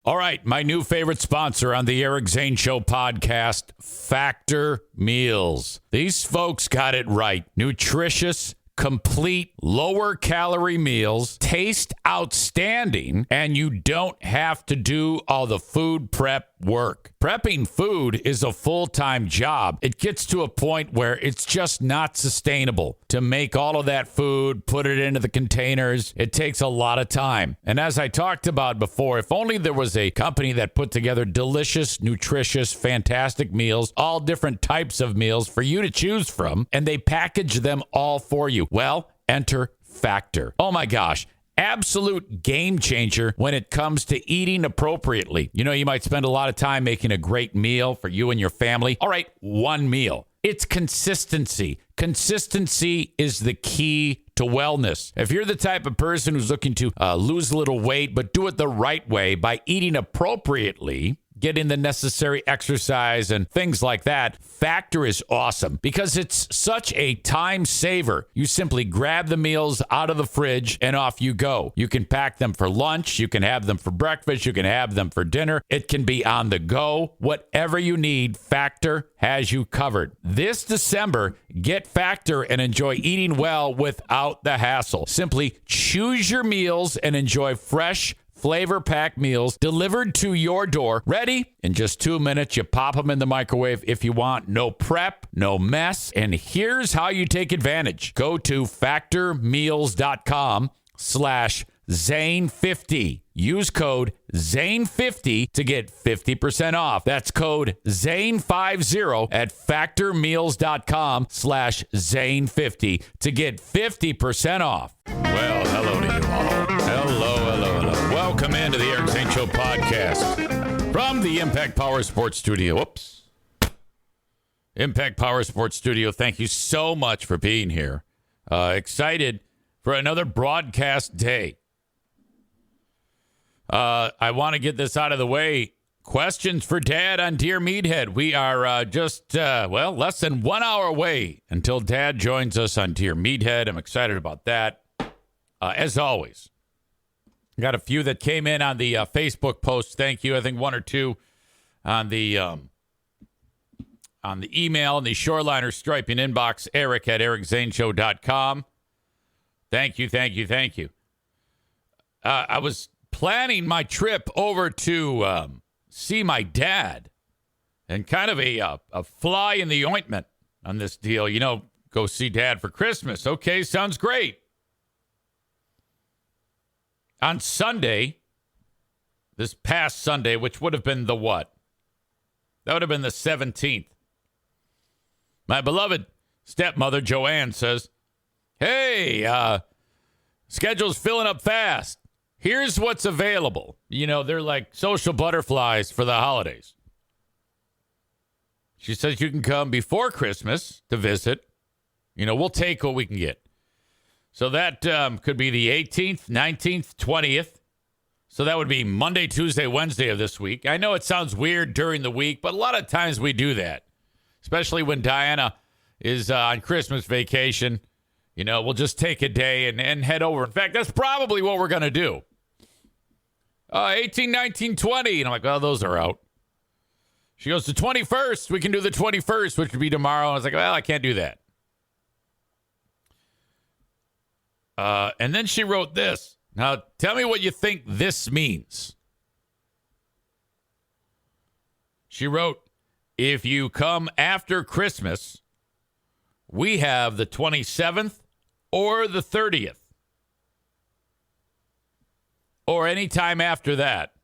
All right, my new favorite sponsor on the Eric Zane Show podcast, Factor Meals. These folks got it right. Nutritious, complete, lower-calorie meals, taste outstanding, and you don't have to do all the food prep work. Prepping food is a full-time job. It gets to a point where it's just not sustainable to make all of that food, put it into the containers. It takes a lot of time. And as I talked about before, if only there was a company that put together delicious, nutritious, fantastic meals, all different types of meals for you to choose from, and they package them all for you. Well, enter Factor. Oh my gosh. Absolute game changer when it comes to eating appropriately. You know, you might spend a lot of time making a great meal for you and your family. All right, one meal. It's consistency. Consistency is the key to wellness. If you're the type of person who's looking to lose a little weight, but do it the right way by eating appropriately, getting the necessary exercise and things like that, Factor is awesome because it's such a time saver. You simply grab the meals out of the fridge and off you go. You can pack them for lunch. You can have them for breakfast. You can have them for dinner. It can be on the go. Whatever you need, Factor has you covered. This December, get Factor and enjoy eating well without the hassle. Simply choose your meals and enjoy fresh, flavor-packed meals delivered to your door. Ready? In just 2 minutes, you pop them in the microwave if you want. No prep, no mess. And here's how you take advantage. Go to factormeals.com/Zane50. Use code Zane50 to get 50% off. That's code Zane50 at factormeals.com/Zane50 to get 50% off. Well, hello to you all. Hello. Welcome into the Eric Zane Show podcast from the Impact Power Sports Studio. Whoops. Impact Power Sports Studio. Thank you so much for being here. Excited for another broadcast day. I want to get this out of the way. Questions for Dad on Dear Meathead. We are just less than 1 hour away until Dad joins us on Dear Meathead. I'm excited about that. As always. Got a few that came in on the Facebook post. Thank you. I think one or two on the email in the Shoreliner Striping inbox, Eric at ericzaneshow.com. Thank you. I was planning my trip over to see my dad and kind of a fly in the ointment on this deal. You know, go see Dad for Christmas. Okay, sounds great. On Sunday, this past Sunday, which would have been the what? That would have been the 17th. My beloved stepmother, Joanne, says, hey, schedule's filling up fast. Here's what's available. You know, they're like social butterflies for the holidays. She says you can come before Christmas to visit. You know, we'll take what we can get. So that could be the 18th, 19th, 20th. So that would be Monday, Tuesday, Wednesday of this week. I know it sounds weird during the week, but a lot of times we do that, especially when Diana is on Christmas vacation. You know, we'll just take a day and head over. In fact, that's probably what we're going to do. 18, 19, 20. And I'm like, well, those are out. She goes, the 21st. We can do the 21st, which would be tomorrow. I was like, well, I can't do that. And then she wrote this. Now, tell me what you think this means. She wrote, if you come after Christmas, we have the 27th or the 30th. Or any time after that.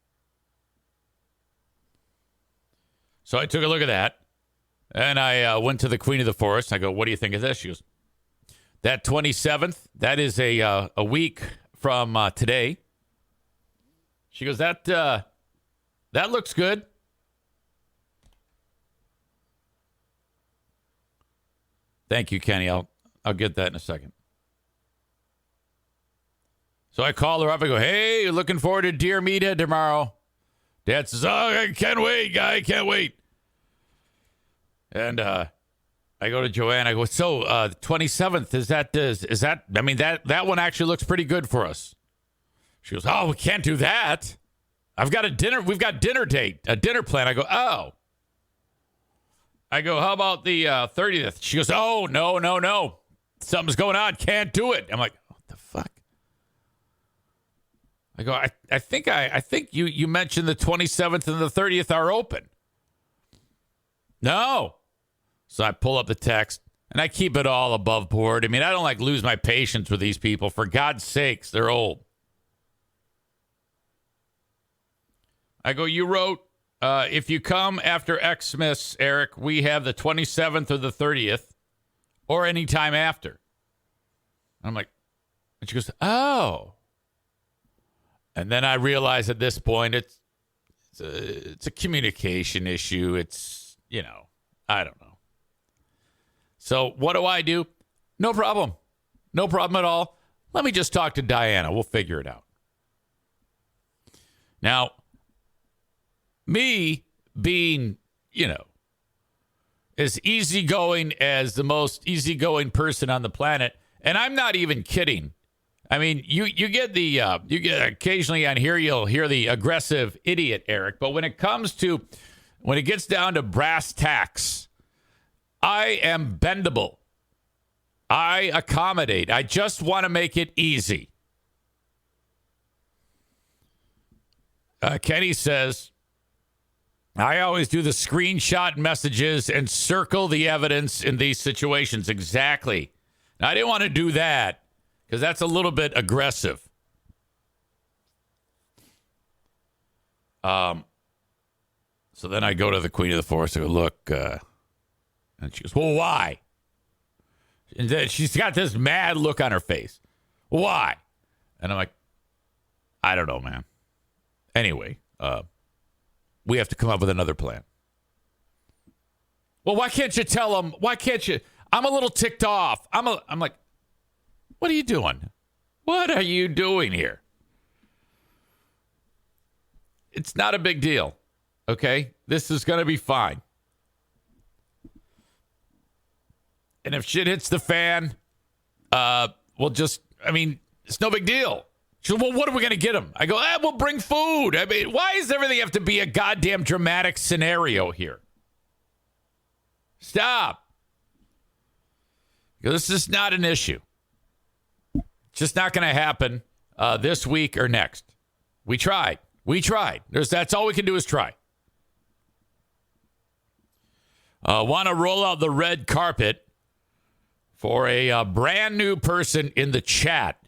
So I took a look at that. And I went to the Queen of the Forest. I go, what do you think of this? She goes, that 27th, that is a week from today. She goes, that looks good. Thank you, Kenny. I'll get that in a second. So I call her up. I go, hey, looking forward to Dear Meathead tomorrow. Dad says, oh, I can't wait, guy. Can't wait. And I go to Joanne. I go, so the 27th, is that, I mean, that one actually looks pretty good for us. She goes, oh, we can't do that. I've got we've got dinner plan. I go, oh. I go, how about the 30th? She goes, oh, no. Something's going on. Can't do it. I'm like, what the fuck? I go, I think you mentioned the 27th and the 30th are open. No. So I pull up the text, and I keep it all above board. I mean, I don't lose my patience with these people. For God's sakes, they're old. I go, you wrote, if you come after Xmas, Eric, we have the 27th or the 30th or any time after. I'm like, and she goes, oh. And then I realize at this point it's a communication issue. It's, I don't know. So what do? No problem. No problem at all. Let me just talk to Diana. We'll figure it out. Now, me being, as easygoing as the most easygoing person on the planet, and I'm not even kidding. I mean, you get occasionally on here, you'll hear the aggressive idiot, Eric. But when it gets down to brass tacks, I am bendable. I accommodate. I just want to make it easy. Kenny says, I always do the screenshot messages and circle the evidence in these situations. Exactly. Now, I didn't want to do that because that's a little bit aggressive. So then I go to the Queen of the Forest and go, look, and she goes, well, why? And then she's got this mad look on her face. Why? And I'm like, I don't know, man. Anyway, we have to come up with another plan. Well, why can't you tell them? Why can't you? I'm a little ticked off. I'm like, what are you doing? What are you doing here? It's not a big deal. Okay? This is going to be fine. And if shit hits the fan, it's no big deal. She goes, well, what are we going to get him? I go, we'll bring food. I mean, why does everything have to be a goddamn dramatic scenario here? Stop. This is not an issue. It's just not going to happen this week or next. We tried. That's all we can do is try. Want to roll out the red carpet for a brand new person in the chat.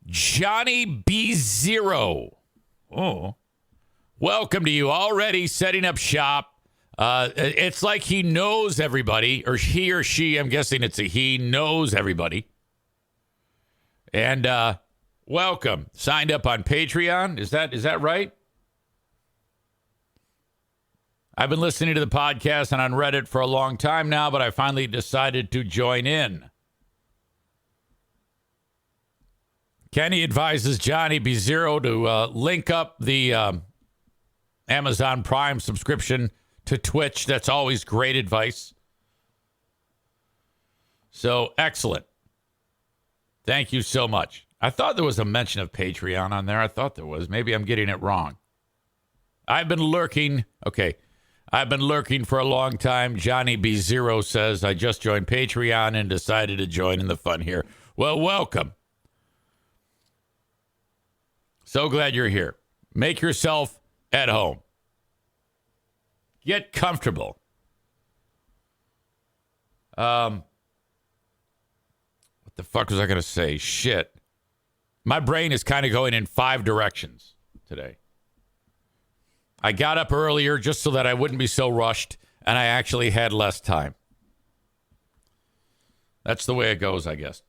Johnny B0. Oh, welcome to you. Already setting up shop. It's like he knows everybody, or he or she, I'm guessing it's a he, knows everybody. And welcome. Signed up on Patreon. Is that right? I've been listening to the podcast and on Reddit for a long time now, but I finally decided to join in. Kenny advises Johnny B0 to link up the Amazon Prime subscription to Twitch. That's always great advice. So, excellent. Thank you so much. I thought there was a mention of Patreon on there. I thought there was. Maybe I'm getting it wrong. I've been lurking. Okay. I've been lurking for a long time. Johnny B0 says, I just joined Patreon and decided to join in the fun here. Well, welcome. So glad you're here. Make yourself at home. Get comfortable. What the fuck was I going to say? Shit. My brain is kind of going in 5 directions today. I got up earlier just so that I wouldn't be so rushed, and I actually had less time. That's the way it goes, I guess.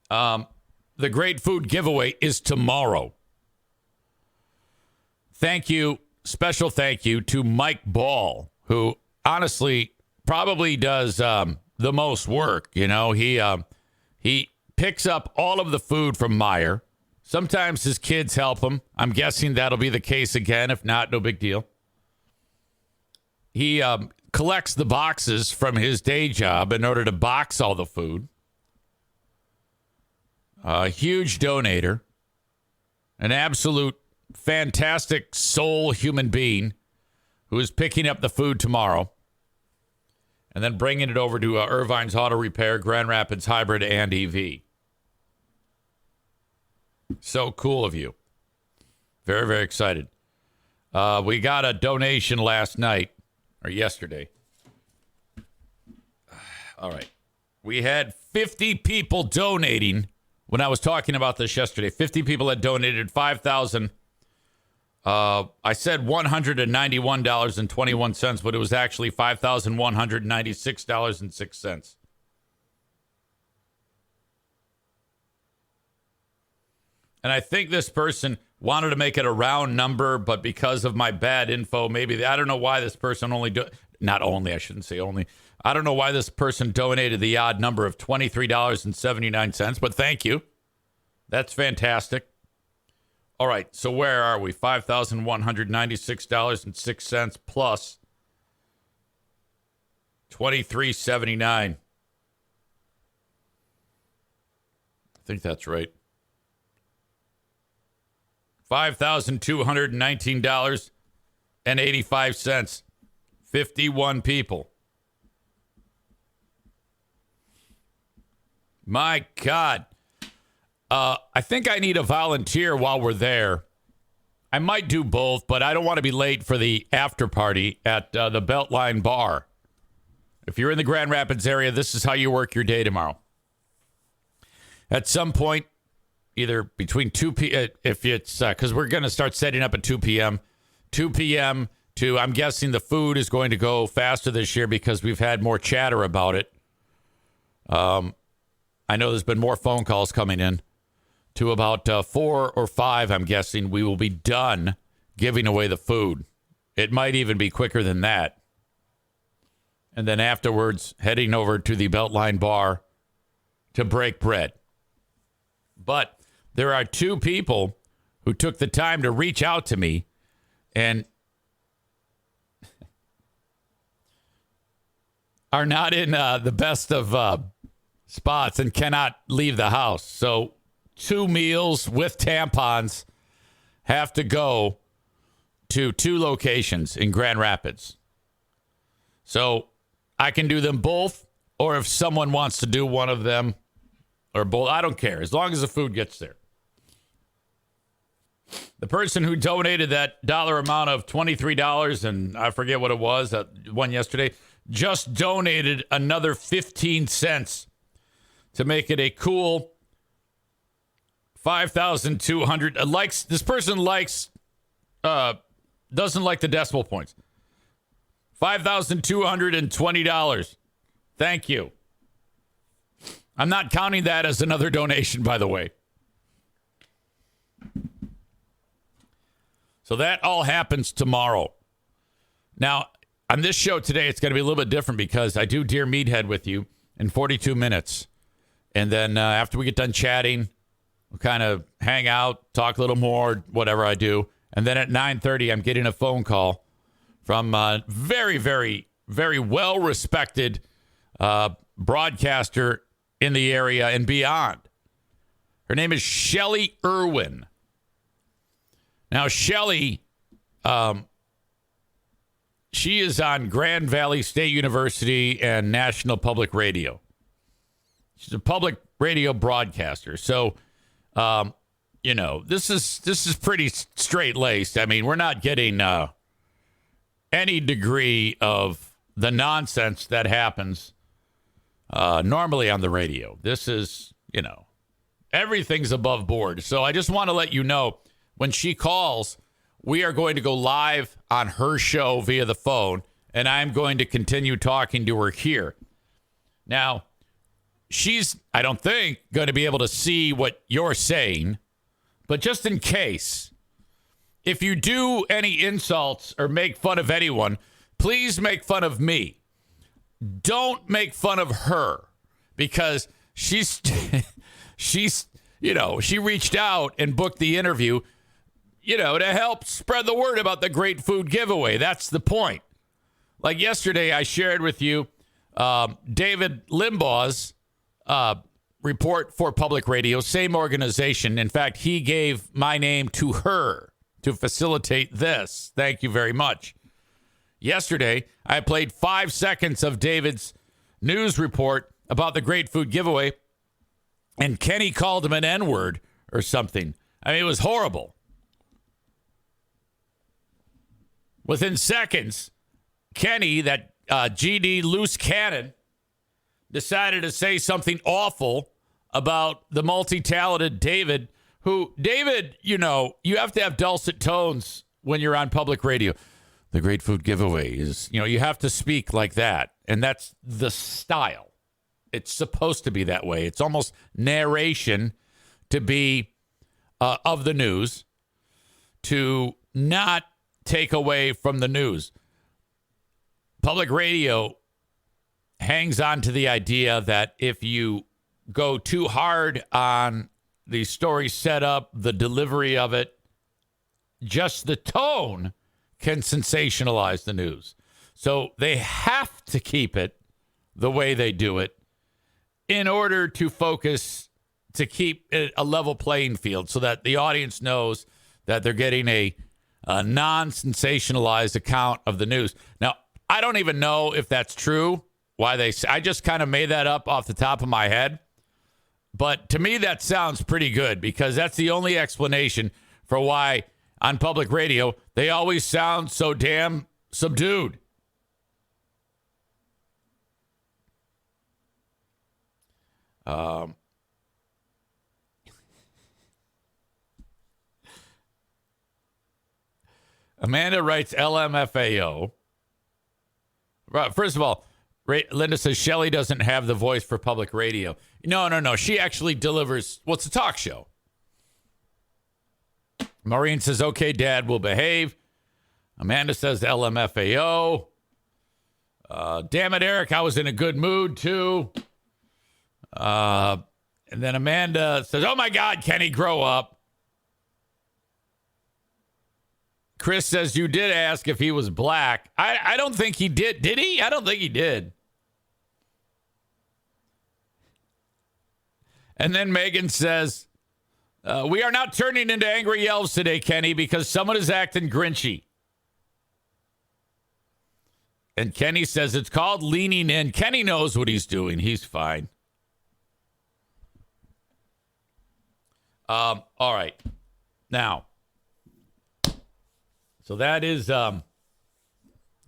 The Great Food Giveaway is tomorrow. Thank you, special thank you to Mike Ball, who honestly probably does the most work. You know, he picks up all of the food from Meijer. Sometimes his kids help him. I'm guessing that'll be the case again. If not, no big deal. He collects the boxes from his day job in order to box all the food. A huge donator. an absolute fantastic soul human being who is picking up the food tomorrow and then bringing it over to Irvine's Auto Repair, Grand Rapids Hybrid and EV. So cool of you. Very, very excited. We got a donation last night, or yesterday. All right. We had 50 people donating when I was talking about this yesterday. 50 people had donated $5,000. I said $191.21, but it was actually $5,196.06. And I think this person wanted to make it a round number, but because of my bad info, maybe I don't know why this person I don't know why this person donated the odd number of $23.79, but thank you. That's fantastic. All right, so where are we? $5,196.06 plus $23.79. I think that's right. $5,219.85. 51 people. My God. I think I need a volunteer while we're there. I might do both, but I don't want to be late for the after party at the Beltline Bar. If you're in the Grand Rapids area, this is how you work your day tomorrow. At some point, either between 2 p.m., if it's, because we're going to start setting up at 2 p.m., 2 p.m. to, I'm guessing the food is going to go faster this year because we've had more chatter about it. I know there's been more phone calls coming in. To about 4 or 5, I'm guessing, we will be done giving away the food. It might even be quicker than that. And then afterwards, heading over to the Beltline Bar to break bread. But there are 2 people who took the time to reach out to me and are not in the best of spots and cannot leave the house. So 2 meals with tampons have to go to 2 locations in Grand Rapids. So I can do them both, or if someone wants to do one of them or both, I don't care, as long as the food gets there. The person who donated that dollar amount of $23, and I forget what it was, one yesterday, just donated another 15 cents to make it a cool 5,200. This person doesn't like the decimal points. $5,220. Thank you. I'm not counting that as another donation, by the way. So that all happens tomorrow. Now, on this show today, it's going to be a little bit different because I do Dear Meathead with you in 42 minutes. And then after we get done chatting, we'll kind of hang out, talk a little more, whatever I do. And then at 9:30, I'm getting a phone call from a very, very, very well-respected broadcaster in the area and beyond. Her name is Shelley Irwin. Now, Shelley, she is on Grand Valley State University and National Public Radio. She's a public radio broadcaster. So, this is pretty straight-laced. I mean, we're not getting any degree of the nonsense that happens normally on the radio. This is, everything's above board. So I just want to let you know, when she calls, we are going to go live on her show via the phone, and I'm going to continue talking to her here. Now, she's, I don't think, going to be able to see what you're saying, but just in case, if you do any insults or make fun of anyone, please make fun of me. Don't make fun of her, because she's she reached out and booked the interview, to help spread the word about the great food giveaway. That's the point. Like yesterday, I shared with you David Limbaugh's report for public radio, same organization. In fact, he gave my name to her to facilitate this. Thank you very much. Yesterday, I played 5 seconds of David's news report about the Great Food Giveaway, and Kenny called him an N-word or something. I mean, it was horrible. Within seconds, Kenny, that GD loose cannon, decided to say something awful about the multi-talented David, who, David, you know, you have to have dulcet tones when you're on public radio. The Great Food Giveaway is, you know, you have to speak like that. And that's the style. It's supposed to be that way. It's almost narration to be of the news, to not take away from the news. Public radio hangs on to the idea that if you go too hard on the story setup, the delivery of it, just the tone can sensationalize the news. So they have to keep it the way they do it in order to focus, to keep it a level playing field so that the audience knows that they're getting a non-sensationalized account of the news. Now, I don't even know if that's true. I just kind of made that up off the top of my head. But to me, that sounds pretty good because that's the only explanation for why on public radio, they always sound so damn subdued. Amanda writes LMFAO. First of all, Linda says Shelley doesn't have the voice for public radio. No. She actually delivers. What's a talk show? Maureen says, okay, Dad, will behave. Amanda says LMFAO. Damn it, Eric, I was in a good mood, too. And then Amanda says, oh, my God, Kenny, grow up. Chris says, you did ask if he was black. I don't think he did. Did he? I don't think he did. And then Megan says, we are not turning into angry elves today, Kenny, because someone is acting grinchy. And Kenny says it's called leaning in. Kenny knows what he's doing. He's fine. All right. Now, so that is,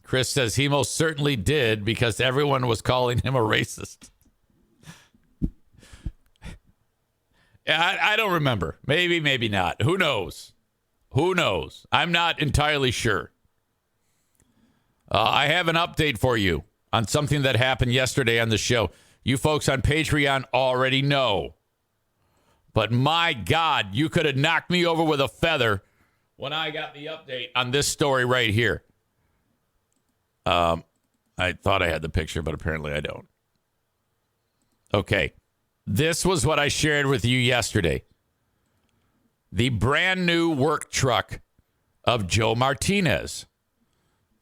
Chris says he most certainly did because everyone was calling him a racist. I don't remember. Maybe, maybe not. Who knows? Who knows? I'm not entirely sure. I have an update for you on something that happened yesterday on the show. You folks on Patreon already know. But my God, you could have knocked me over with a feather when I got the update on this story right here. I thought I had the picture, but apparently I don't. Okay. This was what I shared with you yesterday. The brand new work truck of Joe Martinez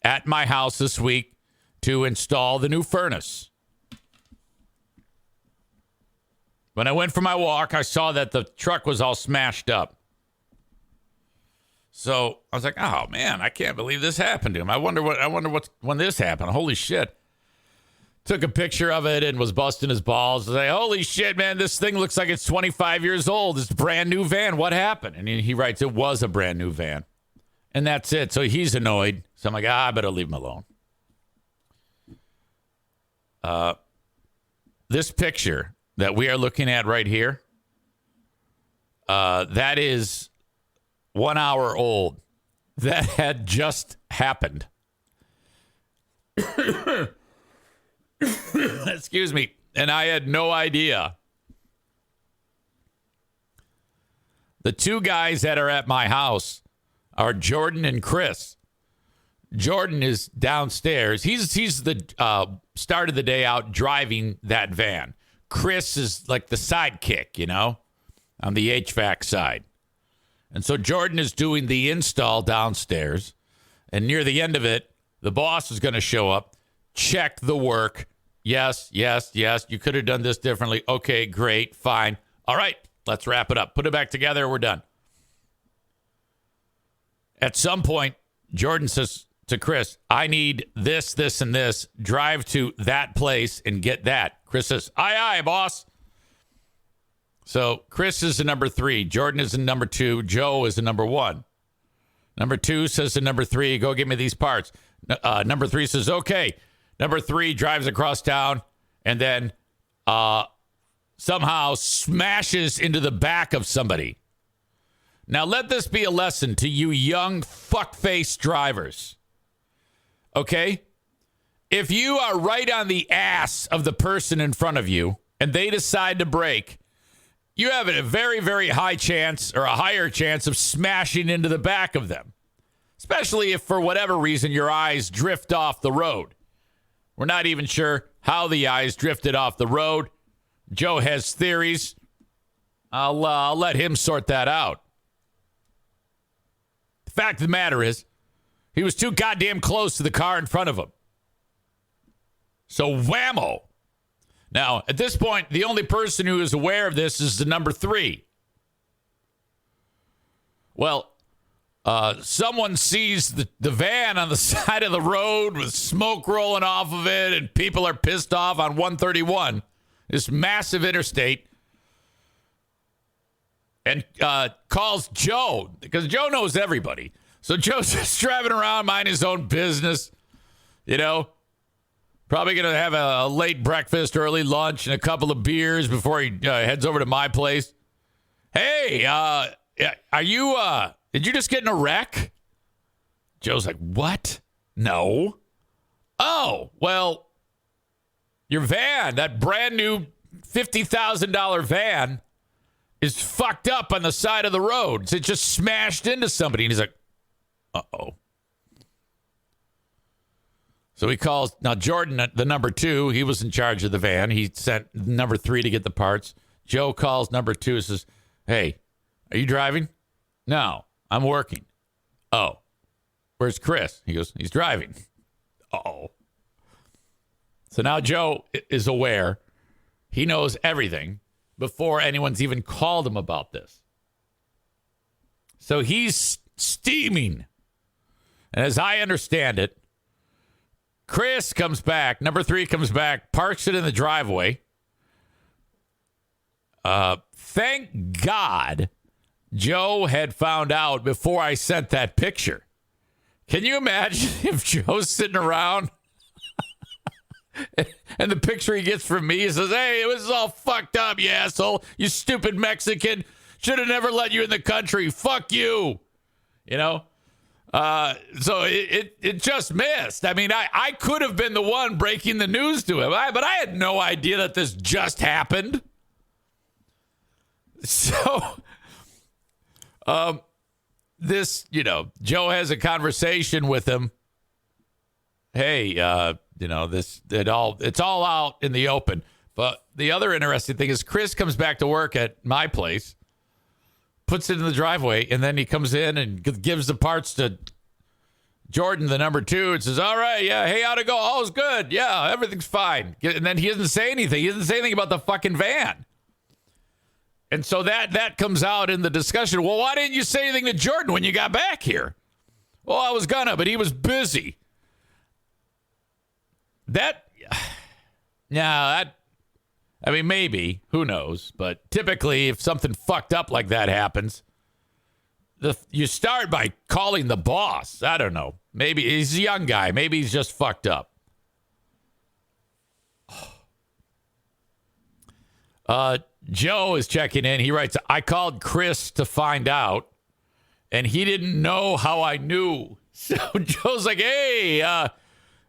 at my house this week to install the new furnace. When I went for my walk, I saw that the truck was all smashed up. So I was like, oh man, I can't believe this happened to him. I wonder when this happened. Holy shit. Took a picture of it and was busting his balls. I was like, holy shit, man, this thing looks like it's 25 years old. It's a brand new van. What happened? And he writes, it was a brand new van. And that's it. So he's annoyed. So I'm like, I better leave him alone. This picture that we are looking at right here, that is 1 hour old. That had just happened. Excuse me. And I had no idea. The two guys that are at my house are Jordan and Chris. Jordan is downstairs. He's the start of the day out driving that van. Chris is like the sidekick, you know, on the HVAC side. And so Jordan is doing the install downstairs. And near the end of it, the boss is going to show up, check the work, Yes. You could have done this differently. Okay, great, fine. All right, let's wrap it up. Put it back together. We're done. At some point, Jordan says to Chris, I need this, this, and this. Drive to that place and get that. Chris says, aye, boss. So Chris is the number 3. Jordan is the number 2. Joe is the number 1. Number 2 says to number 3, go get me these parts. Number 3 says, okay. Number 3 drives across town and then somehow smashes into the back of somebody. Now, let this be a lesson to you young fuckface drivers. Okay? If you are right on the ass of the person in front of you and they decide to brake, you have a very, very high chance or a higher chance of smashing into the back of them, especially if for whatever reason your eyes drift off the road. We're not even sure how the eyes drifted off the road. Joe has theories. I'll let him sort that out. The fact of the matter is, he was too goddamn close to the car in front of him. So whammo. Now, at this point, the only person who is aware of this is the number 3. Well, someone sees the van on the side of the road with smoke rolling off of it, and people are pissed off on 131, this massive interstate, and calls Joe, because Joe knows everybody. So Joe's just driving around, minding his own business, you know, probably going to have a late breakfast, early lunch, and a couple of beers before he heads over to my place. Hey, are you, did you just get in a wreck? Joe's like, what? No. Oh, well, your van, that brand new $50,000 van is fucked up on the side of the road. It just smashed into somebody. And he's like, uh-oh. So he calls. Now, Jordan, the number 2, he was in charge of the van. He sent number 3 to get the parts. Joe calls number 2 and says, hey, are you driving? No, I'm working. Oh, where's Chris? He goes, he's driving. Uh-oh. So now Joe is aware. He knows everything before anyone's even called him about this. So he's steaming. And as I understand it, Chris comes back. Number 3 comes back, parks it in the driveway. Thank God Joe had found out before I sent that picture. Can you imagine if Joe's sitting around and the picture he gets from me says, hey, it was all fucked up, you asshole. You stupid Mexican. Should have never let you in the country. Fuck you. You know? So it just missed. I mean, I could have been the one breaking the news to him, but I had no idea that this just happened. So, this, you know, Joe has a conversation with him. Hey, you know, it's all out in the open. But the other interesting thing is Chris comes back to work at my place, puts it in the driveway, and then he comes in and gives the parts to Jordan, the number 2, and says, all right, yeah, hey, how'd it go? Oh, it's good. Yeah, everything's fine. And then he doesn't say anything. He doesn't say anything about the fucking van. And so that comes out in the discussion. Well, why didn't you say anything to Jordan when you got back here? Well, I was gonna, but he was busy. I mean, maybe. Who knows? But typically, if something fucked up like that happens, you start by calling the boss. I don't know. Maybe he's a young guy. Maybe he's just fucked up. Joe is checking in. He writes, I called Chris to find out, and he didn't know how I knew. So Joe's like, hey,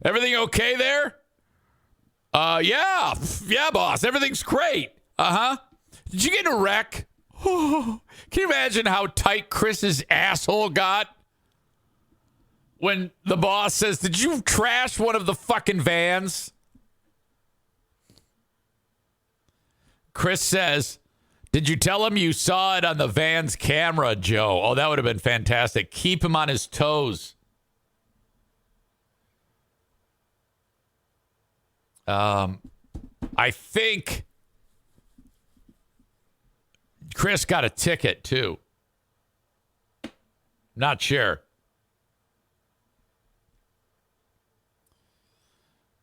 everything okay there? Yeah, boss. Everything's great. Uh-huh. Did you get in a wreck? Can you imagine how tight Chris's asshole got when the boss says, did you trash one of the fucking vans? Chris says, did you tell him you saw it on the van's camera, Joe? Oh, that would have been fantastic. Keep him on his toes. I think Chris got a ticket, too. Not sure.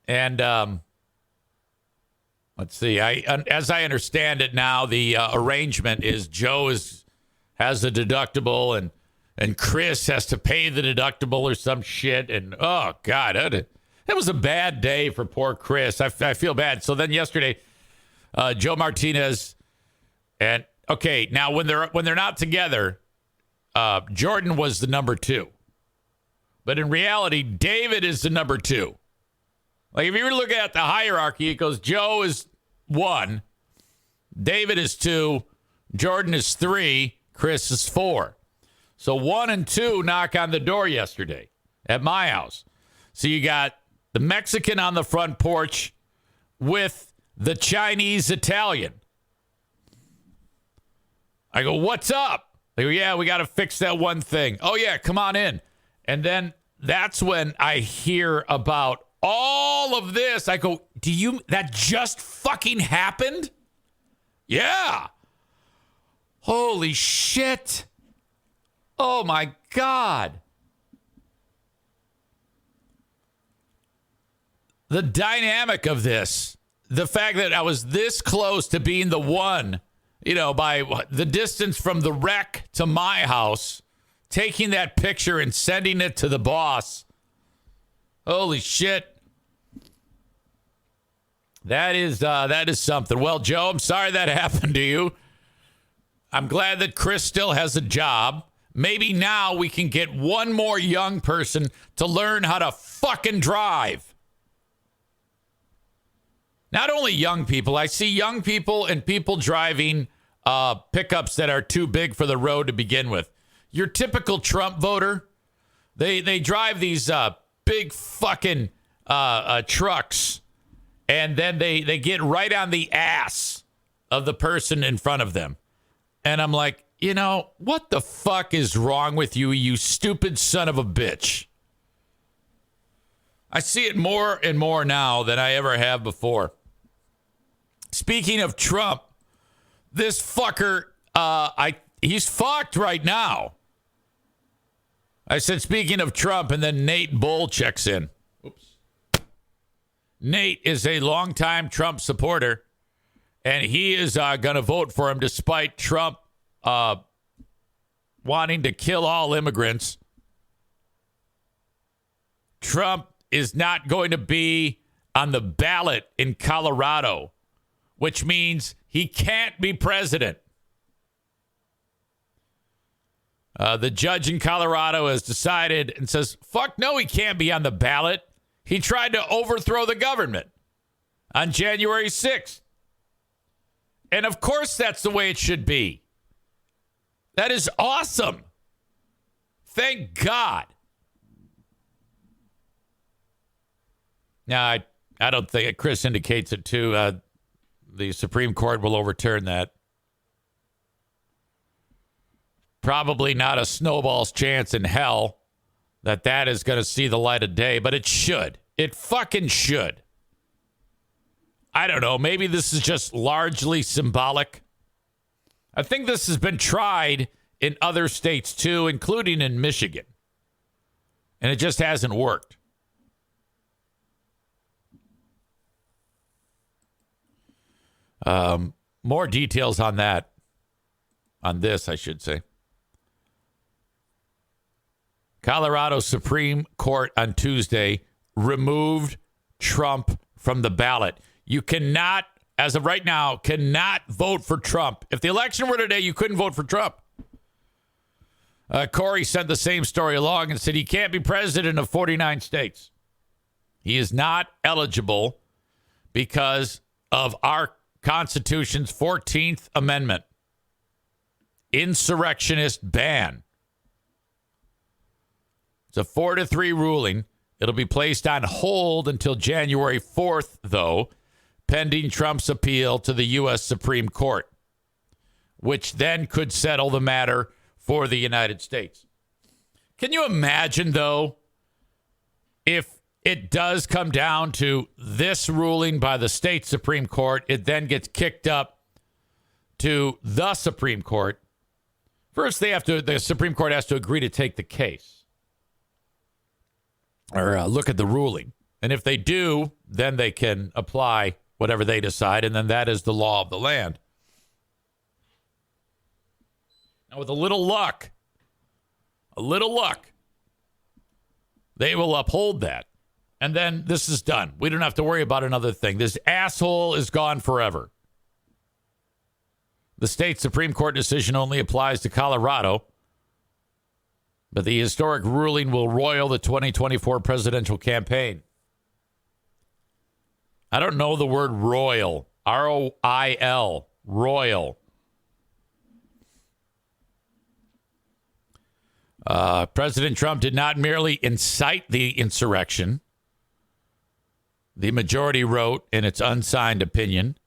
And let's see. As I understand it now, the arrangement is Joe has a deductible and Chris has to pay the deductible or some shit. And, oh, God, it was a bad day for poor Chris. I feel bad. So then yesterday, Joe Martinez and, okay, now when they're not together, Jordan was the number 2. But in reality, David is the number 2. Like, if you were to look at the hierarchy, it goes Joe is 1, David is 2, Jordan is 3, Chris is 4. So 1 and 2 knock on the door yesterday at my house. So you got the Mexican on the front porch with the Chinese Italian. I go, what's up? They go, yeah, we got to fix that one thing. Oh, yeah, come on in. And then that's when I hear about all of this. I go, that just fucking happened? Yeah. Holy shit. Oh, my God. The dynamic of this, the fact that I was this close to being the one, by the distance from the wreck to my house, taking that picture and sending it to the boss. Holy shit. That is something. Well, Joe, I'm sorry that happened to you. I'm glad that Chris still has a job. Maybe now we can get one more young person to learn how to fucking drive. Not only young people. I see young people and people driving pickups that are too big for the road to begin with. Your typical Trump voter, they drive these big fucking trucks, and then they get right on the ass of the person in front of them. And I'm like, what the fuck is wrong with you, you stupid son of a bitch? I see it more and more now than I ever have before. Speaking of Trump, this fucker, he's fucked right now. I said, speaking of Trump, and then Nate Bull checks in. Oops. Nate is a longtime Trump supporter, and he is going to vote for him despite Trump wanting to kill all immigrants. Trump is not going to be on the ballot in Colorado, which means he can't be president. The judge in Colorado has decided and says, fuck no, he can't be on the ballot. He tried to overthrow the government on January 6th. And of course, that's the way it should be. That is awesome. Thank God. Now, I don't think Chris indicates it too. The Supreme Court will overturn that. Probably not a snowball's chance in hell that is going to see the light of day, but it should. It fucking should. I don't know. Maybe this is just largely symbolic. I think this has been tried in other states too, including in Michigan. And it just hasn't worked. More details on that. On this, I should say. Colorado Supreme Court on Tuesday removed Trump from the ballot. You cannot, as of right now, cannot vote for Trump. If the election were today, you couldn't vote for Trump. Corey sent the same story along and said he can't be president of 49 states. He is not eligible because of our Constitution's 14th Amendment. Insurrectionist ban. It's a 4-3 ruling. It'll be placed on hold until January 4th, though, pending Trump's appeal to the U.S. Supreme Court, which then could settle the matter for the United States. Can you imagine, though, if it does come down to this ruling by the state Supreme Court. It then gets kicked up to the Supreme Court. First, the Supreme Court has to agree to take the case or look at the ruling. And if they do, then they can apply whatever they decide, and then that is the law of the land. Now, with a little luck, they will uphold that. And then this is done. We don't have to worry about another thing. This asshole is gone forever. The state Supreme Court decision only applies to Colorado, but the historic ruling will roil the 2024 presidential campaign. I don't know the word royal. R-O-I-L. Royal. President Trump did not merely incite the insurrection. The majority wrote in its unsigned opinion.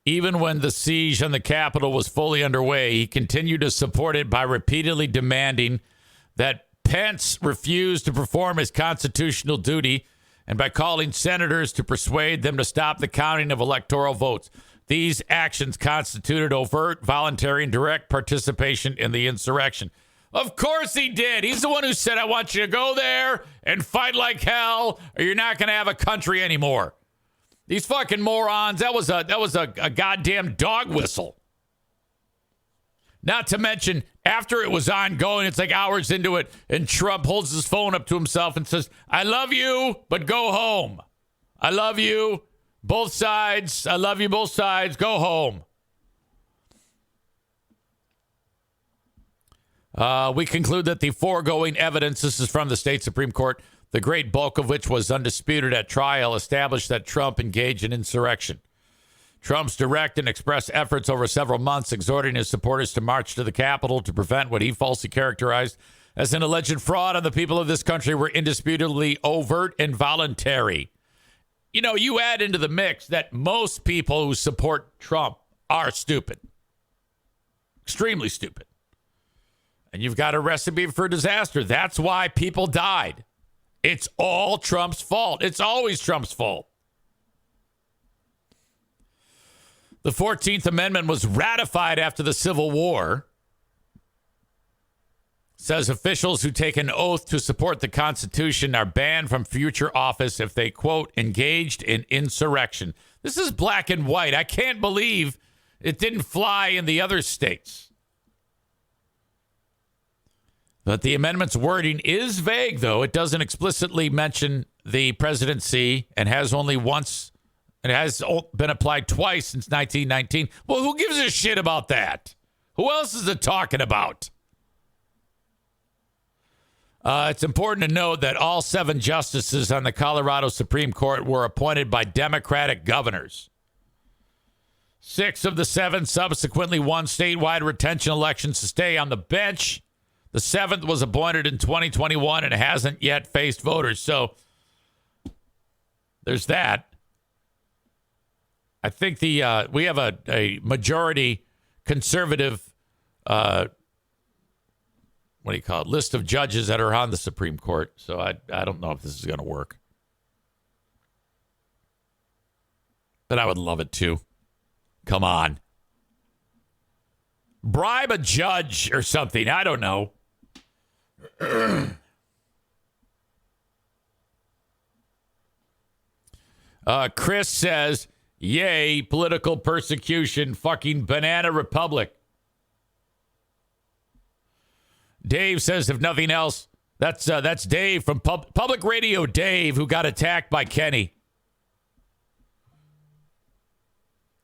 Even when the siege on the Capitol was fully underway, he continued to support it by repeatedly demanding that Pence refuse to perform his constitutional duty and by calling senators to persuade them to stop the counting of electoral votes. These actions constituted overt, voluntary, and direct participation in the insurrection. Of course he did. He's the one who said, I want you to go there and fight like hell, or you're not going to have a country anymore. These fucking morons, that was a goddamn dog whistle. Not to mention, after it was ongoing, it's like hours into it, and Trump holds his phone up to himself and says, I love you, but go home. I love you, both sides. I love you, both sides. Go home. We conclude that the foregoing evidence, this is from the state Supreme Court, the great bulk of which was undisputed at trial, established that Trump engaged in insurrection. Trump's direct and express efforts over several months, exhorting his supporters to march to the Capitol to prevent what he falsely characterized as an alleged fraud on the people of this country, were indisputably overt and voluntary. You know, you add into the mix that most people who support Trump are stupid. Extremely stupid. And you've got a recipe for disaster. That's why people died. It's all Trump's fault. It's always Trump's fault. The 14th Amendment was ratified after the Civil War. Says officials who take an oath to support the Constitution are banned from future office if they, quote, engaged in insurrection. This is black and white. I can't believe it didn't fly in the other states. But the amendment's wording is vague, though. It doesn't explicitly mention the presidency and has only once, it has been applied twice since 1919. Well, who gives a shit about that? Who else is it talking about? It's important to note that all 7 justices on the Colorado Supreme Court were appointed by Democratic governors. 6 of the 7 subsequently won statewide retention elections to stay on the bench. The 7th was appointed in 2021 and hasn't yet faced voters. So there's that. I think we have a majority conservative, what do you call it, list of judges that are on the Supreme Court. So I don't know if this is going to work. But I would love it too. Come on. Bribe a judge or something. I don't know. Chris says, yay, political persecution, fucking banana republic. Dave says, if nothing else, that's Dave from Public Radio Dave, who got attacked by Kenny.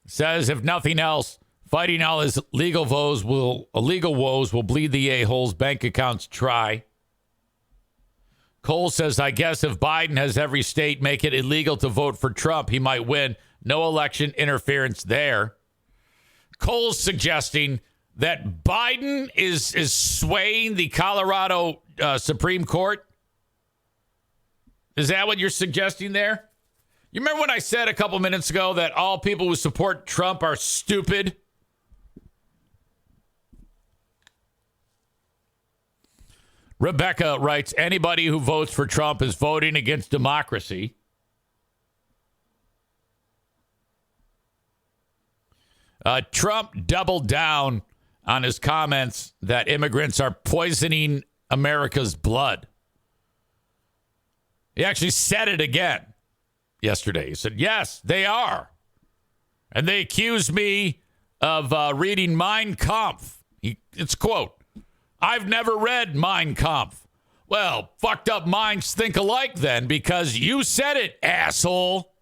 Says, if nothing else, fighting all his illegal woes will bleed the a-holes' bank accounts dry. Cole says, I guess if Biden has every state make it illegal to vote for Trump, he might win. No election interference there. Cole's suggesting that Biden is swaying the Colorado Supreme Court. Is that what you're suggesting there? You remember when I said a couple minutes ago that all people who support Trump are stupid? Rebecca writes, anybody who votes for Trump is voting against democracy. Trump doubled down on his comments that immigrants are poisoning America's blood. He actually said it again yesterday. He said, yes, they are. And they accused me of reading Mein Kampf. It's a quote. I've never read Mein Kampf. Well, fucked up minds think alike then, because you said it, asshole.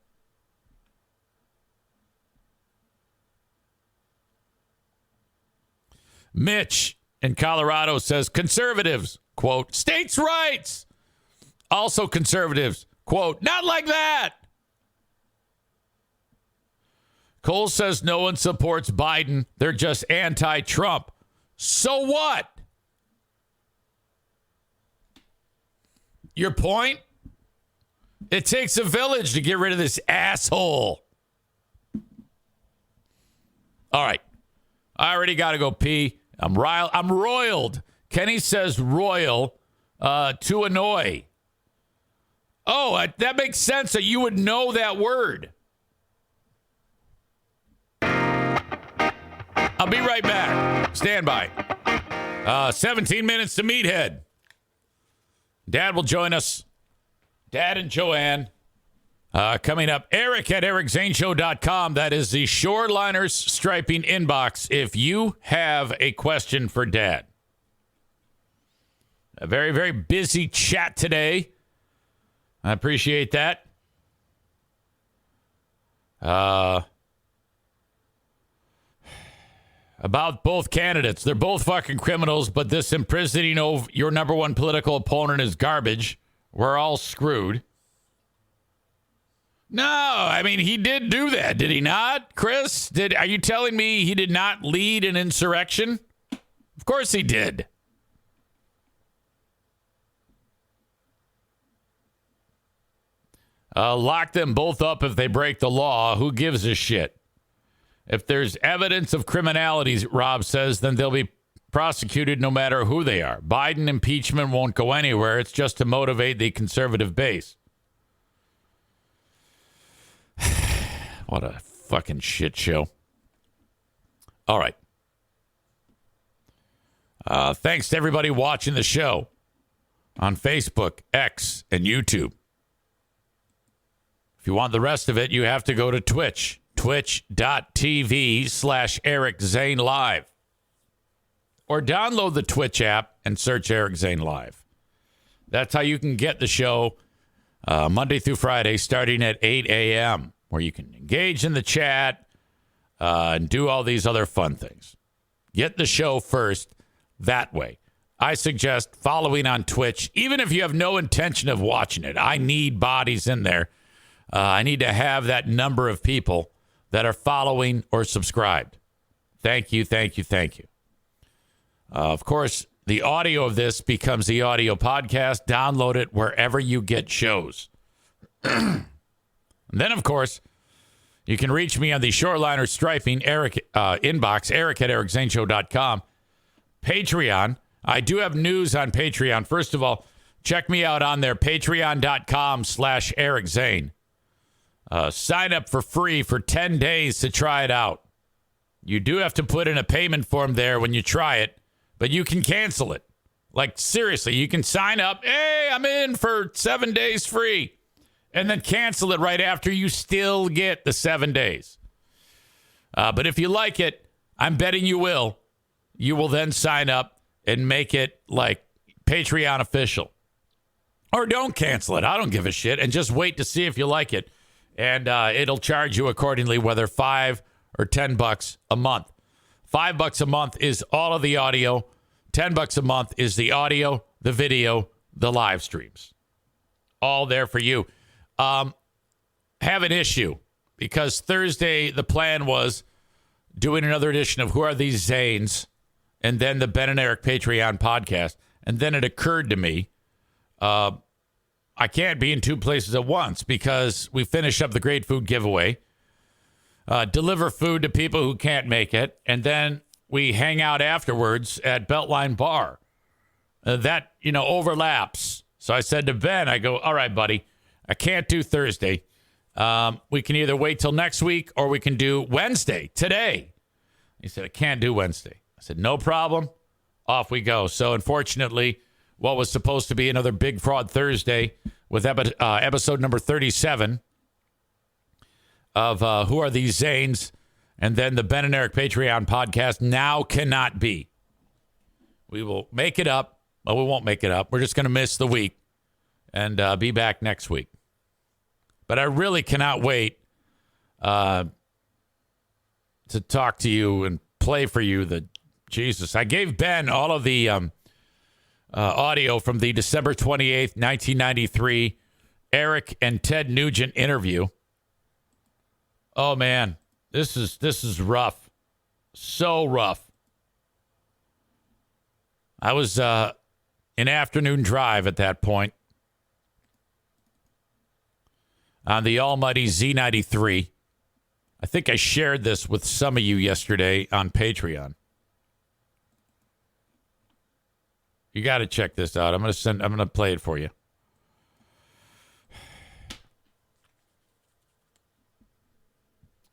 Mitch in Colorado says conservatives, quote, states' rights. Also conservatives, quote, not like that. Cole says no one supports Biden. They're just anti-Trump. So what? Your point? It takes a village to get rid of this asshole. All right. I already got to go pee. I'm roiled. Kenny says royal to annoy. Oh, that makes sense that you would know that word. I'll be right back. Stand by. 17 minutes to Meathead. Dad will join us. Dad and Joanne. Coming up, Eric at EricZaneShow.com. That is the Shoreliners Striping inbox if you have a question for Dad. A very, very busy chat today. I appreciate that. About both candidates. They're both fucking criminals, but this imprisoning of your number one political opponent is garbage. We're all screwed. No, I mean, he did do that, did he not, Chris? Are you telling me he did not lead an insurrection? Of course he did. Lock them both up if they break the law. Who gives a shit? If there's evidence of criminality, Rob says, then they'll be prosecuted no matter who they are. Biden impeachment won't go anywhere. It's just to motivate the conservative base. What a fucking shit show. All right. Thanks to everybody watching the show on Facebook, X, and YouTube. If you want the rest of it, you have to go to Twitch. Twitch.tv/Eric Zane Live. Or download the Twitch app and search Eric Zane Live. That's how you can get the show Monday through Friday starting at 8 a.m., where you can engage in the chat and do all these other fun things. Get the show first that way. I suggest following on Twitch, even if you have no intention of watching it. I need bodies in there. I need to have that number of people that are following or subscribed. Thank you, thank you, thank you. Of course, the audio of this becomes the audio podcast. Download it wherever you get shows. And then, of course, you can reach me on the Shoreliner Striping Eric inbox, Eric at EricZaneShow.com. Patreon. I do have news on Patreon. First of all, check me out on there, patreon.com/Eric Zane. Sign up for free for 10 days to try it out. You do have to put in a payment form there when you try it, but you can cancel it. Like, seriously, you can sign up. Hey, I'm in for 7 days free. And then cancel it right after. You still get the 7 days. But if you like it, I'm betting you will. You will then sign up and make it like Patreon official. Or don't cancel it. I don't give a shit. And just wait to see if you like it. And it'll charge you accordingly, whether $5 or $10 a month. $5 a month is all of the audio. $10 a month is the audio, the video, the live streams. All there for you. Have an issue because Thursday the plan was doing another edition of Who Are These Zanes and then the Ben and Eric Patreon podcast. And then it occurred to me, I can't be in two places at once because we finish up the great food giveaway, deliver food to people who can't make it, and then we hang out afterwards at Beltline Bar. that, overlaps. So I said to Ben, I go, all right, buddy, I can't do Thursday. We can either wait till next week or we can do Wednesday, today. He said, I can't do Wednesday. I said, no problem. Off we go. So unfortunately, what was supposed to be another Big Fraud Thursday with episode number 37 of Who Are These Zanes, and then the Ben and Eric Patreon podcast now cannot be. We will make it up. Well, we won't make it up. We're just going to miss the week and be back next week. But I really cannot wait to talk to you and play for you Jesus. I gave Ben all of the audio from the December 28th, 1993 Eric and Ted Nugent interview. Oh, man. This is rough. So rough. I was in afternoon drive at that point on the almighty Z93. I think I shared this with some of you yesterday on Patreon. You got to check this out. I'm going to play it for you.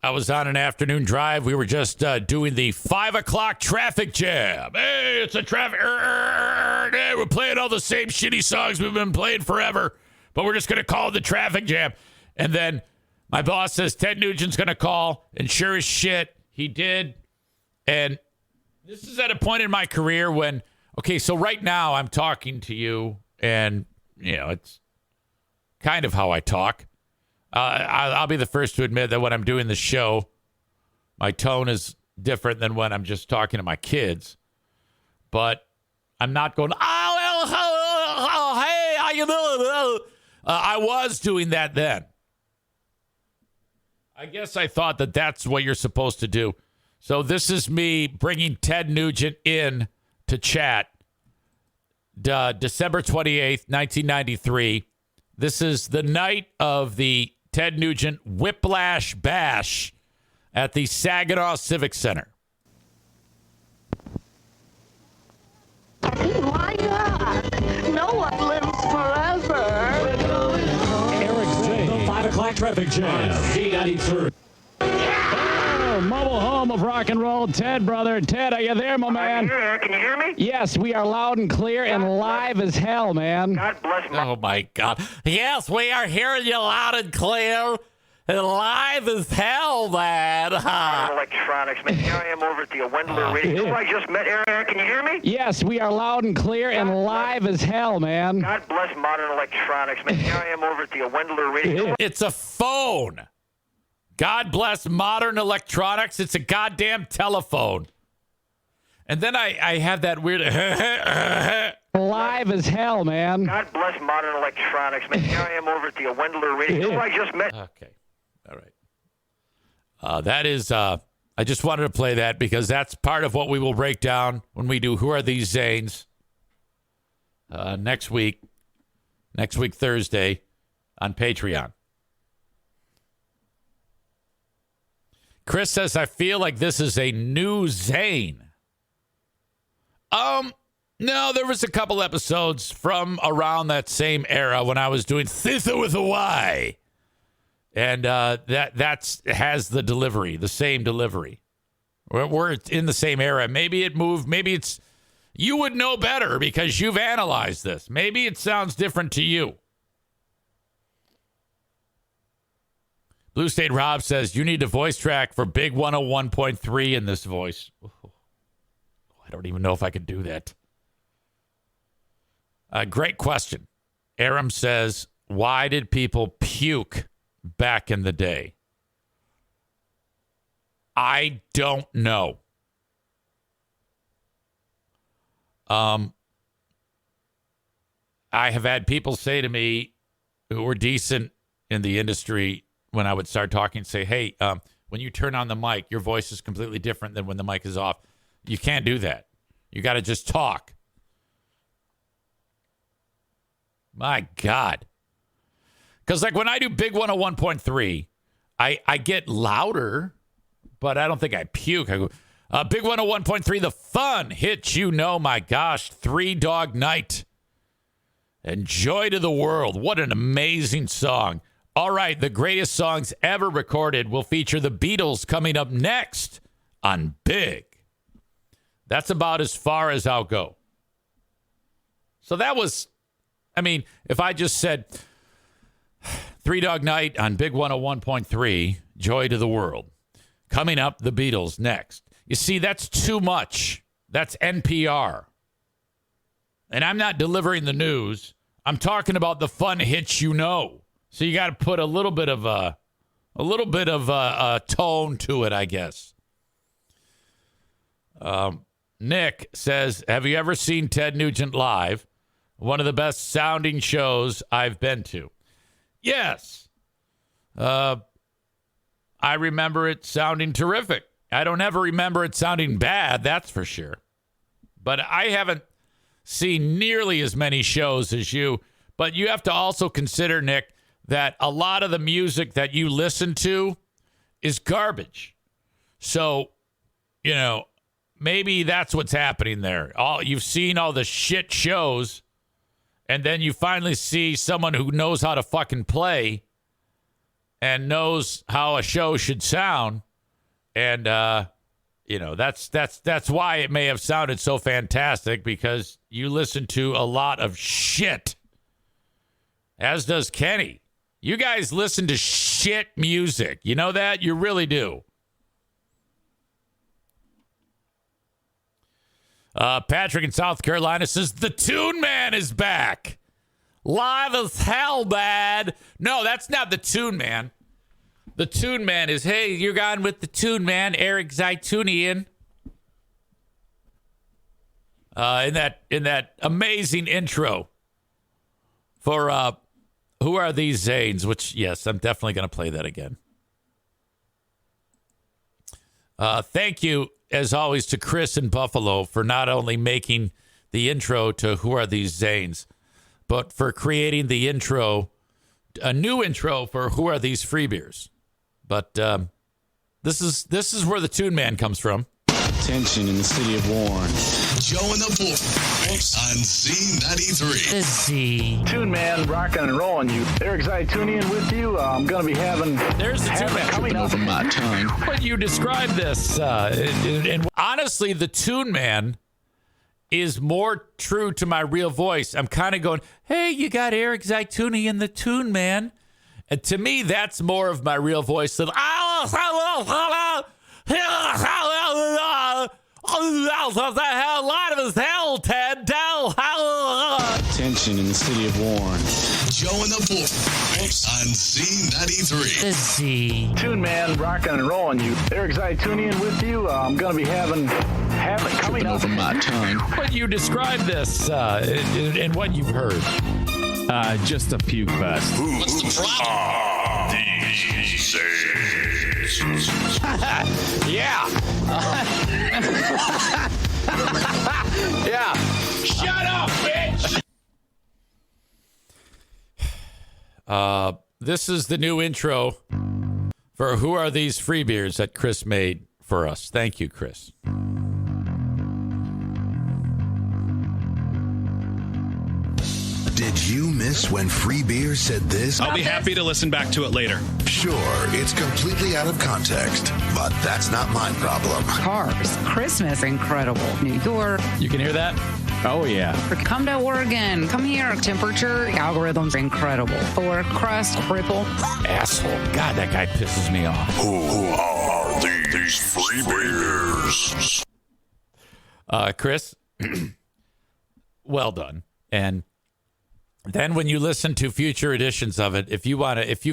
I was on an afternoon drive. We were just doing the 5 o'clock traffic jam. Hey, it's a traffic. Hey, we're playing all the same shitty songs we've been playing forever, but we're just going to call it the traffic jam. And then my boss says Ted Nugent's going to call, and sure as shit, he did. And this is at a point in my career when, okay, so right now I'm talking to you, and, it's kind of how I talk. I'll be the first to admit that when I'm doing the show, my tone is different than when I'm just talking to my kids. But I'm not going, hey, how you doing? I was doing that then. I guess I thought that that's what you're supposed to do. So this is me bringing Ted Nugent in to chat. December 28th, 1993. This is the night of the Ted Nugent Whiplash Bash at the Saginaw Civic Center. My God, no one lives forever. Eric Zane, the 5 o'clock traffic jam. Z93. Mobile home of rock and roll. Ted, brother. Ted, are you there, my man? I'm here. Can you hear me? Yes, we are loud and clear and live as hell, man. God bless my... Oh, my God. Yes, we are hearing you loud and clear and live as hell, man. Electronics, man. Here I am over at the Wendler Radio. Who I just met, Eric. Can you hear me? Yes, we are loud and clear and live as hell, man. God bless modern electronics, man. Here I am over at the Wendler Radio. It's a phone. God bless modern electronics. It's a goddamn telephone. And then I have that weird... live as hell, man. God bless modern electronics, man. Here I am over at the Wendler Radio. Who I just met. Okay. All right. That is... I just wanted to play that because that's part of what we will break down when we do Who Are These Zanes next week. Next week, Thursday, on Patreon. Chris says, I feel like this is a new Zane. No, there was a couple episodes from around that same era when I was doing Thitha with a Y. And that has the delivery, the same delivery. We're in the same era. Maybe it moved. Maybe it's, you would know better because you've analyzed this. Maybe it sounds different to you. Blue State Rob says, you need a voice track for Big 101.3 in this voice. Oh, I don't even know if I could do that. Great question. Aram says, why did people puke back in the day? I don't know. I have had people say to me who were decent in the industry when I would start talking, say, hey, when you turn on the mic, your voice is completely different than when the mic is off. You can't do that. You got to just talk. My God. Because like when I do Big 101.3, I get louder, but I don't think I puke. I go, Big 101.3, the fun hit, my gosh, 3 Dog Night. And Joy to the World. What an amazing song. All right, the greatest songs ever recorded will feature the Beatles coming up next on Big. That's about as far as I'll go. So that was, if I just said 3 Dog Night on Big 101.3, Joy to the World. Coming up, the Beatles next. You see, that's too much. That's NPR. And I'm not delivering the news. I'm talking about the fun hits So you got to put a little bit of a tone to it, I guess. Nick says, have you ever seen Ted Nugent live? One of the best sounding shows I've been to. Yes. I remember it sounding terrific. I don't ever remember it sounding bad, that's for sure. But I haven't seen nearly as many shows as you. But you have to also consider, Nick, that a lot of the music that you listen to is garbage. So, maybe that's what's happening there. You've seen all the shit shows, and then you finally see someone who knows how to fucking play and knows how a show should sound. And, that's why it may have sounded so fantastic, because you listen to a lot of shit, as does Kenny. You guys listen to shit music. You know that? You really do. Patrick in South Carolina says, the Toon Man is back. Live as hell, bad. No, that's not the Toon Man. The Toon Man is, hey, you're gone with the Toon Man, Eric Zeitunian. In that amazing intro for Who Are These Zanes? Which, yes, I'm definitely going to play that again. Thank you, as always, to Chris in Buffalo for not only making the intro to Who Are These Zanes, but for creating the intro, a new intro for Who Are These Free Beers. But this is where the Toon Man comes from. Tension in the city of Warren. Joe and the Boys on Z93. The Z. Toon Man, rocking and rolling you. Eric Zeitunian with you. I'm going to be having... There's the Toon Man Coming over my tongue. When you describe this, and honestly, the Toon Man is more true to my real voice. I'm kind of going, hey, you got Eric Zeitunian, the Toon Man. And to me, that's more of my real voice than Tension in the city of Warren. Joe and the Boys on Z93. The Z. Toon Man, rocking and rolling you. Eric Zeitunian with you. I'm going to be having coming up. Over my tongue. When you describe this and what you've heard. Just a puke fest. What's the problem? These Zanes. Yeah. Yeah. Shut up, bitch. This is the new intro for Who Are These Free Beers that Chris made for us. Thank you, Chris. Did you miss when Free Beer said this? I'll be happy to listen back to it later. Sure, it's completely out of context, but that's not my problem. Cars, Christmas, incredible. New York, You can hear that? Oh, yeah. come to Oregon, come here. Temperature, algorithms, incredible. Or crust, cripple. Asshole. God, that guy pisses me off. Who are these free beers? Chris, well done. And then when you listen to future editions of it, if you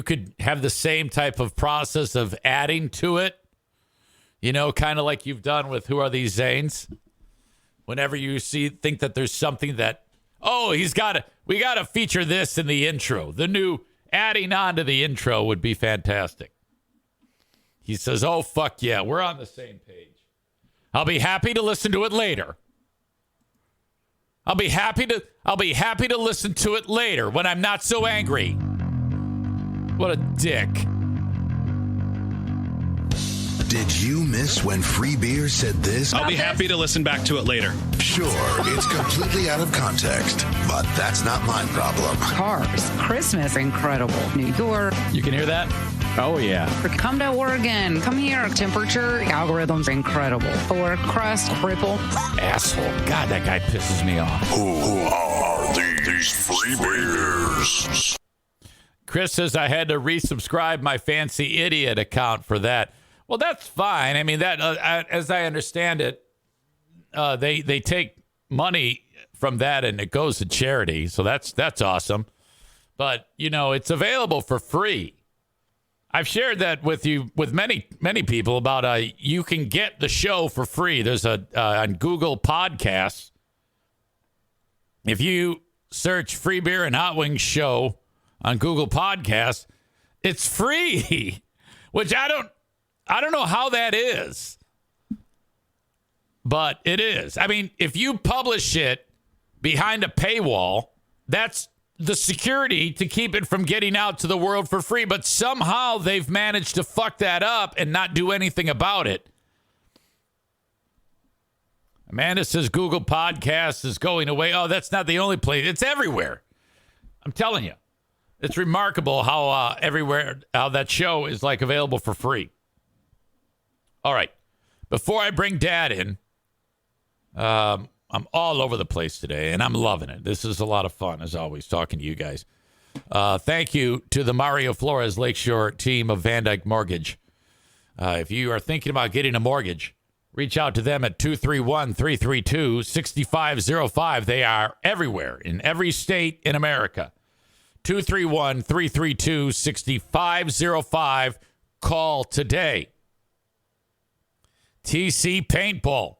could have the same type of process of adding to it, kind of like you've done with Who Are These Zanes? Whenever you think that there's something that, we got to feature this in the intro. The new adding on to the intro would be fantastic. He says, oh, fuck yeah, we're on the same page. I'll be happy to listen to it later. I'll be happy to listen to it later when I'm not so angry. What a dick. Did you miss when Free Beer said this? I'll be happy to listen back to it later. Sure, it's completely out of context, but that's not my problem. Cars. Christmas. Incredible. New York. You can hear that? Oh, yeah. Come to Oregon. Come here. Temperature. Algorithms. Incredible. Or crust. Ripple. Asshole. God, that guy pisses me off. Who are these free beers? Chris says I had to resubscribe my Fancy Idiot account for that. Well, that's fine. I mean, that as I understand it, they take money from that and it goes to charity. So that's awesome. But, you know, it's available for free. I've shared that with many people about you can get the show for free. There's on Google Podcasts. If you search Free Beer and Hot Wings Show on Google Podcasts, it's free, which I don't know how that is, but it is. I mean, if you publish it behind a paywall, that's the security to keep it from getting out to the world for free. But somehow they've managed to fuck that up and not do anything about it. Amanda says Google Podcasts is going away. Oh, that's not the only place. It's everywhere. I'm telling you. It's remarkable how everywhere, how that show is like available for free. All right. Before I bring Dad in, I'm all over the place today, and I'm loving it. This is a lot of fun, as always, talking to you guys. Thank you to the Mario Flores Lakeshore team of Van Dyke Mortgage. If you are thinking about getting a mortgage, reach out to them at 231-332-6505. They are everywhere, in every state in America. 231-332-6505. Call today. TC Paintball.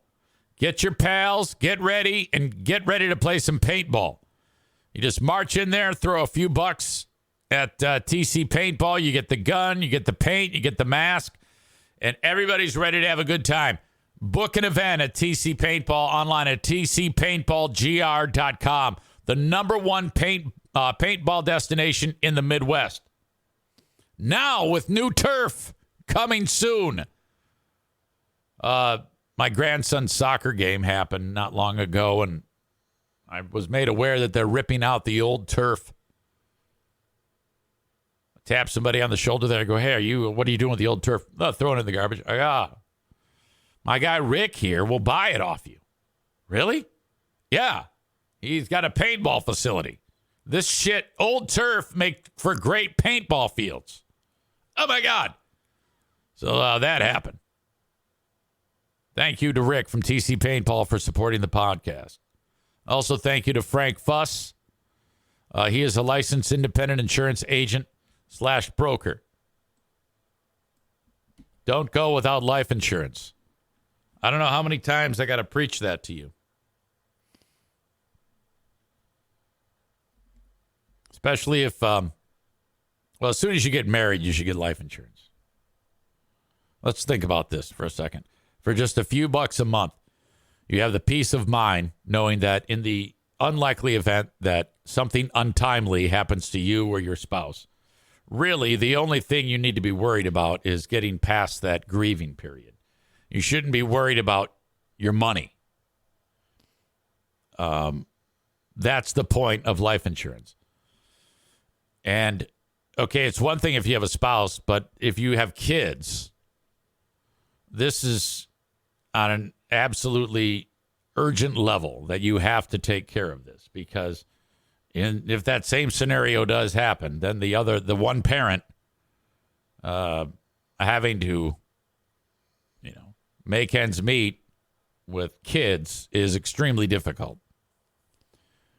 Get your pals, get ready, and get ready to play some paintball. You just march in there, throw a few bucks at TC Paintball. You get the gun, you get the paint, you get the mask, and everybody's ready to have a good time. Book an event at TC Paintball online at tcpaintballgr.com. The number one paintball destination in the Midwest. Now with new turf coming soon. My grandson's soccer game happened not long ago, and I was made aware that they're ripping out the old turf. I tap somebody on the shoulder there. I go, hey, what are you doing with the old turf? Oh, throwing it in the garbage. My guy Rick here will buy it off you. Really? Yeah. He's got a paintball facility. This shit, old turf, make for great paintball fields. Oh, my God. So that happened. Thank you to Rick from TC Paintball for supporting the podcast. Also, thank you to Frank Fuss. He is a licensed independent insurance agent / broker. Don't go without life insurance. I don't know how many times I got to preach that to you. Especially if, as soon as you get married, you should get life insurance. Let's think about this for a second. For just a few bucks a month, you have the peace of mind knowing that in the unlikely event that something untimely happens to you or your spouse, really the only thing you need to be worried about is getting past that grieving period. You shouldn't be worried about your money. That's the point of life insurance. And, okay, it's one thing if you have a spouse, but if you have kids, this is on an absolutely urgent level that you have to take care of this, because if that same scenario does happen, then the one parent having to, make ends meet with kids is extremely difficult.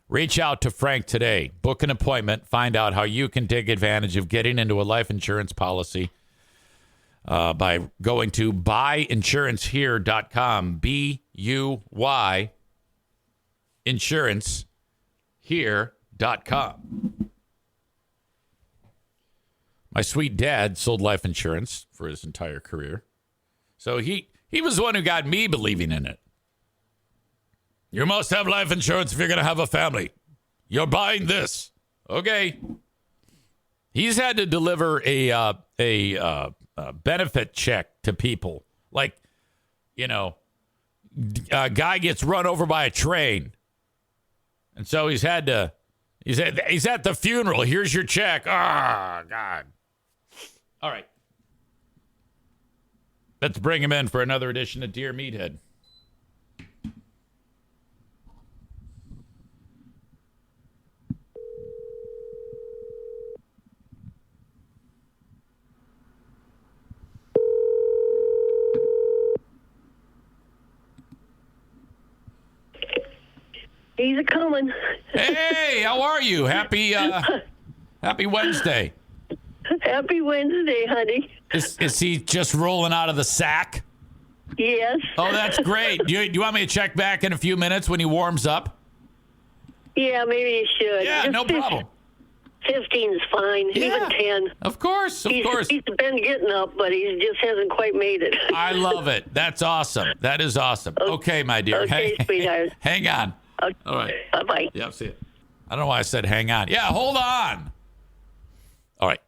Reach out to Frank today. Book an appointment. Find out how you can take advantage of getting into a life insurance policy. By going to buyinsurancehere.com, BUY insurancehere.com. My sweet dad sold life insurance for his entire career. So he was the one who got me believing in it. You must have life insurance if you're going to have a family. You're buying this. Okay. He's had to deliver a benefit check to people Like, a guy gets run over by a train. And so he's at the funeral. Here's your check. Oh, God. All right. Let's bring him in for another edition of Dear Meathead. He's a-coming. Hey, how are you? Happy Wednesday. Happy Wednesday, honey. Is he just rolling out of the sack? Yes. Oh, that's great. Do you want me to check back in a few minutes when he warms up? Yeah, maybe you should. Yeah, Just no problem. 15's fine. Yeah. Even 10. Of course. He's been getting up, but he just hasn't quite made it. I love it. That's awesome. That is awesome. Okay, my dear. Okay, sweetheart. Hang on. Okay. All right. Bye-bye. Yeah, see it. I don't know why I said hang on. Yeah, hold on. All right.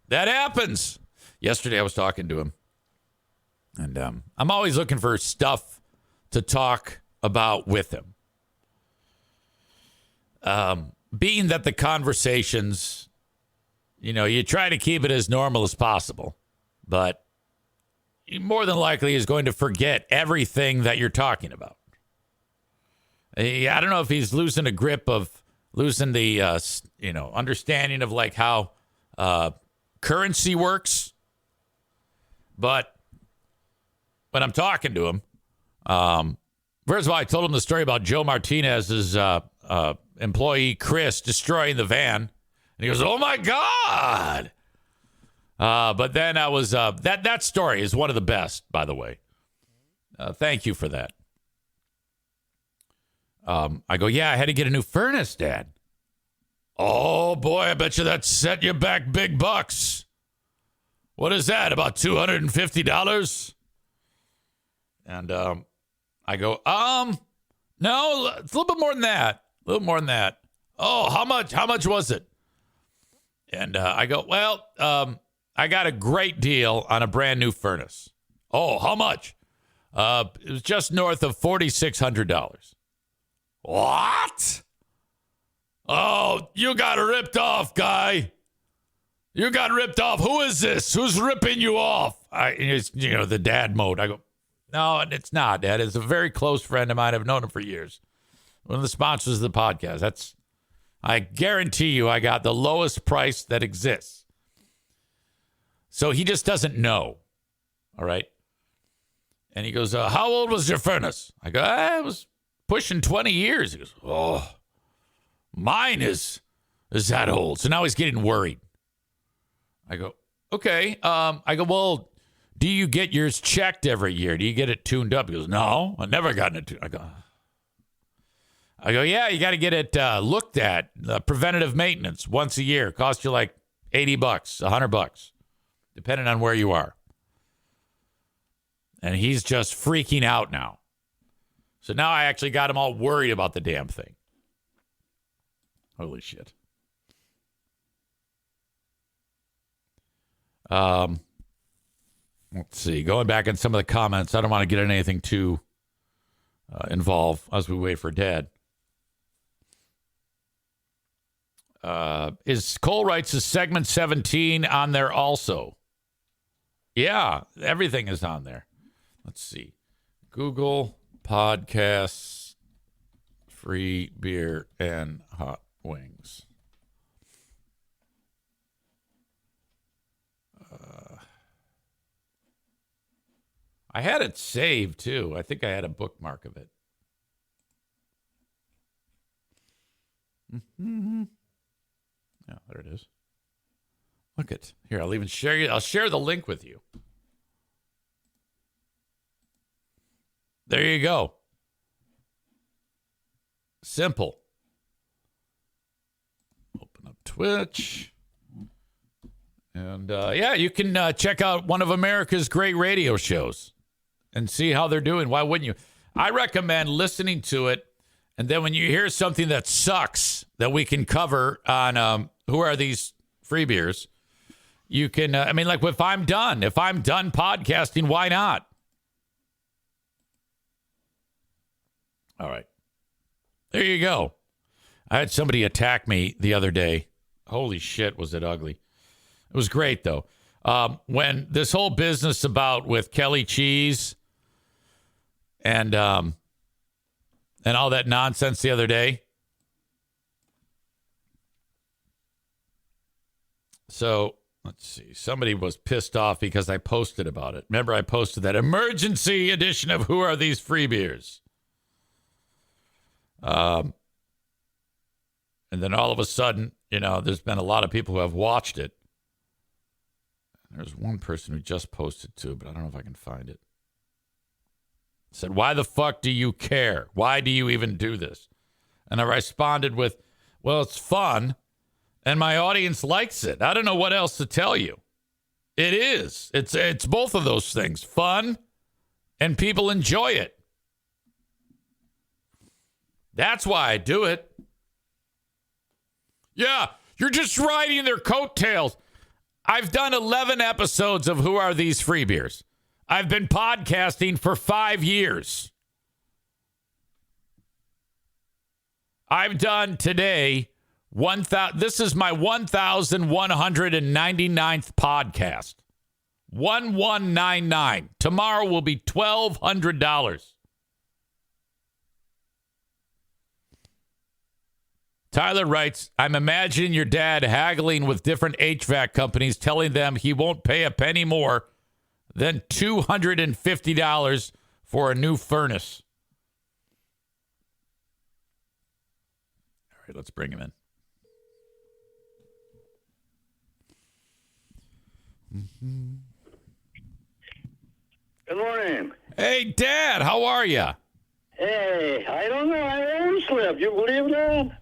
That happens. Yesterday I was talking to him. And I'm always looking for stuff to talk about with him. Being that the conversations, you try to keep it as normal as possible. But he more than likely is going to forget everything that you're talking about. I don't know if he's losing a grip of losing the, understanding of like how currency works. But when I'm talking to him, first of all, I told him the story about Joe Martinez's employee Chris destroying the van. And he goes, "Oh my God." But then I was, that story is one of the best, by the way. Thank you for that. I go, "Yeah, I had to get a new furnace, Dad." "Oh boy, I bet you that set you back big bucks." "What is that, about $250? And I go, no, it's a little bit more than that. A little more than that. "Oh, how much? How much was it?" And I go, "Well, I got a great deal on a brand new furnace." "Oh, how much?" It was just north of $4,600. "What? Oh, you got ripped off, guy. You got ripped off. Who is this? Who's ripping you off?" It's, the dad mode. I go, "No, it's not, Dad. It's a very close friend of mine. I've known him for years. One of the sponsors of the podcast. I guarantee you I got the lowest price that exists." So he just doesn't know. All right. And he goes, "How old was your furnace?" I go, "It was pushing 20 years. He goes, "Oh, mine is that old." So now he's getting worried. I go, "Okay." I go, "Well, do you get yours checked every year? Do you get it tuned up?" He goes, "No, I've never gotten it tuned." I go, "Yeah, you got to get it looked at. Preventative maintenance once a year. Costs you like $80, $100, depending on where you are." And he's just freaking out now. So now I actually got him all worried about the damn thing. Holy shit. Let's see. Going back in some of the comments, I don't want to get in anything too involved as we wait for Dad. Is Cole Wright's segment 17 on there also? Yeah, everything is on there. Let's see. Google Podcasts, free beer and hot wings. I had it saved too. I think I had a bookmark of it. Mm-hmm. Yeah, there it is. Look at here. I'll even share you. I'll share the link with you. There you go. Simple. Open up Twitch. And yeah, you can check out one of America's great radio shows and see how they're doing. Why wouldn't you? I recommend listening to it. And then when you hear something that sucks that we can cover on Who Are These Free Beers, You can, I mean, like if I'm done podcasting, why not? All right. There you go. I had somebody attack me the other day. Holy shit, was it ugly. It was great, though. When this whole business about with Kelly Cheese and all that nonsense the other day. So, let's see. Somebody was pissed off because I posted about it. Remember, I posted that emergency edition of Who Are These Free Beers? And then all of a sudden, there's been a lot of people who have watched it. There's one person who just posted too, but I don't know if I can find it. Said, why the fuck do you care? Why do you even do this? And I responded with, well, it's fun, and my audience likes it. I don't know what else to tell you. It is. It's both of those things. Fun, and people enjoy it. That's why I do it. Yeah, you're just riding their coattails. I've done 11 episodes of Who Are These Free Beers? I've been podcasting for 5 years. I've done today this is my 1,199th podcast. 1199. Tomorrow will be $1,200. Tyler writes, I'm imagining your dad haggling with different HVAC companies, telling them he won't pay a penny more than $250 for a new furnace. All right, let's bring him in. Good morning. Hey, Dad, how are you? Hey, I don't know. I overslept. You believe that?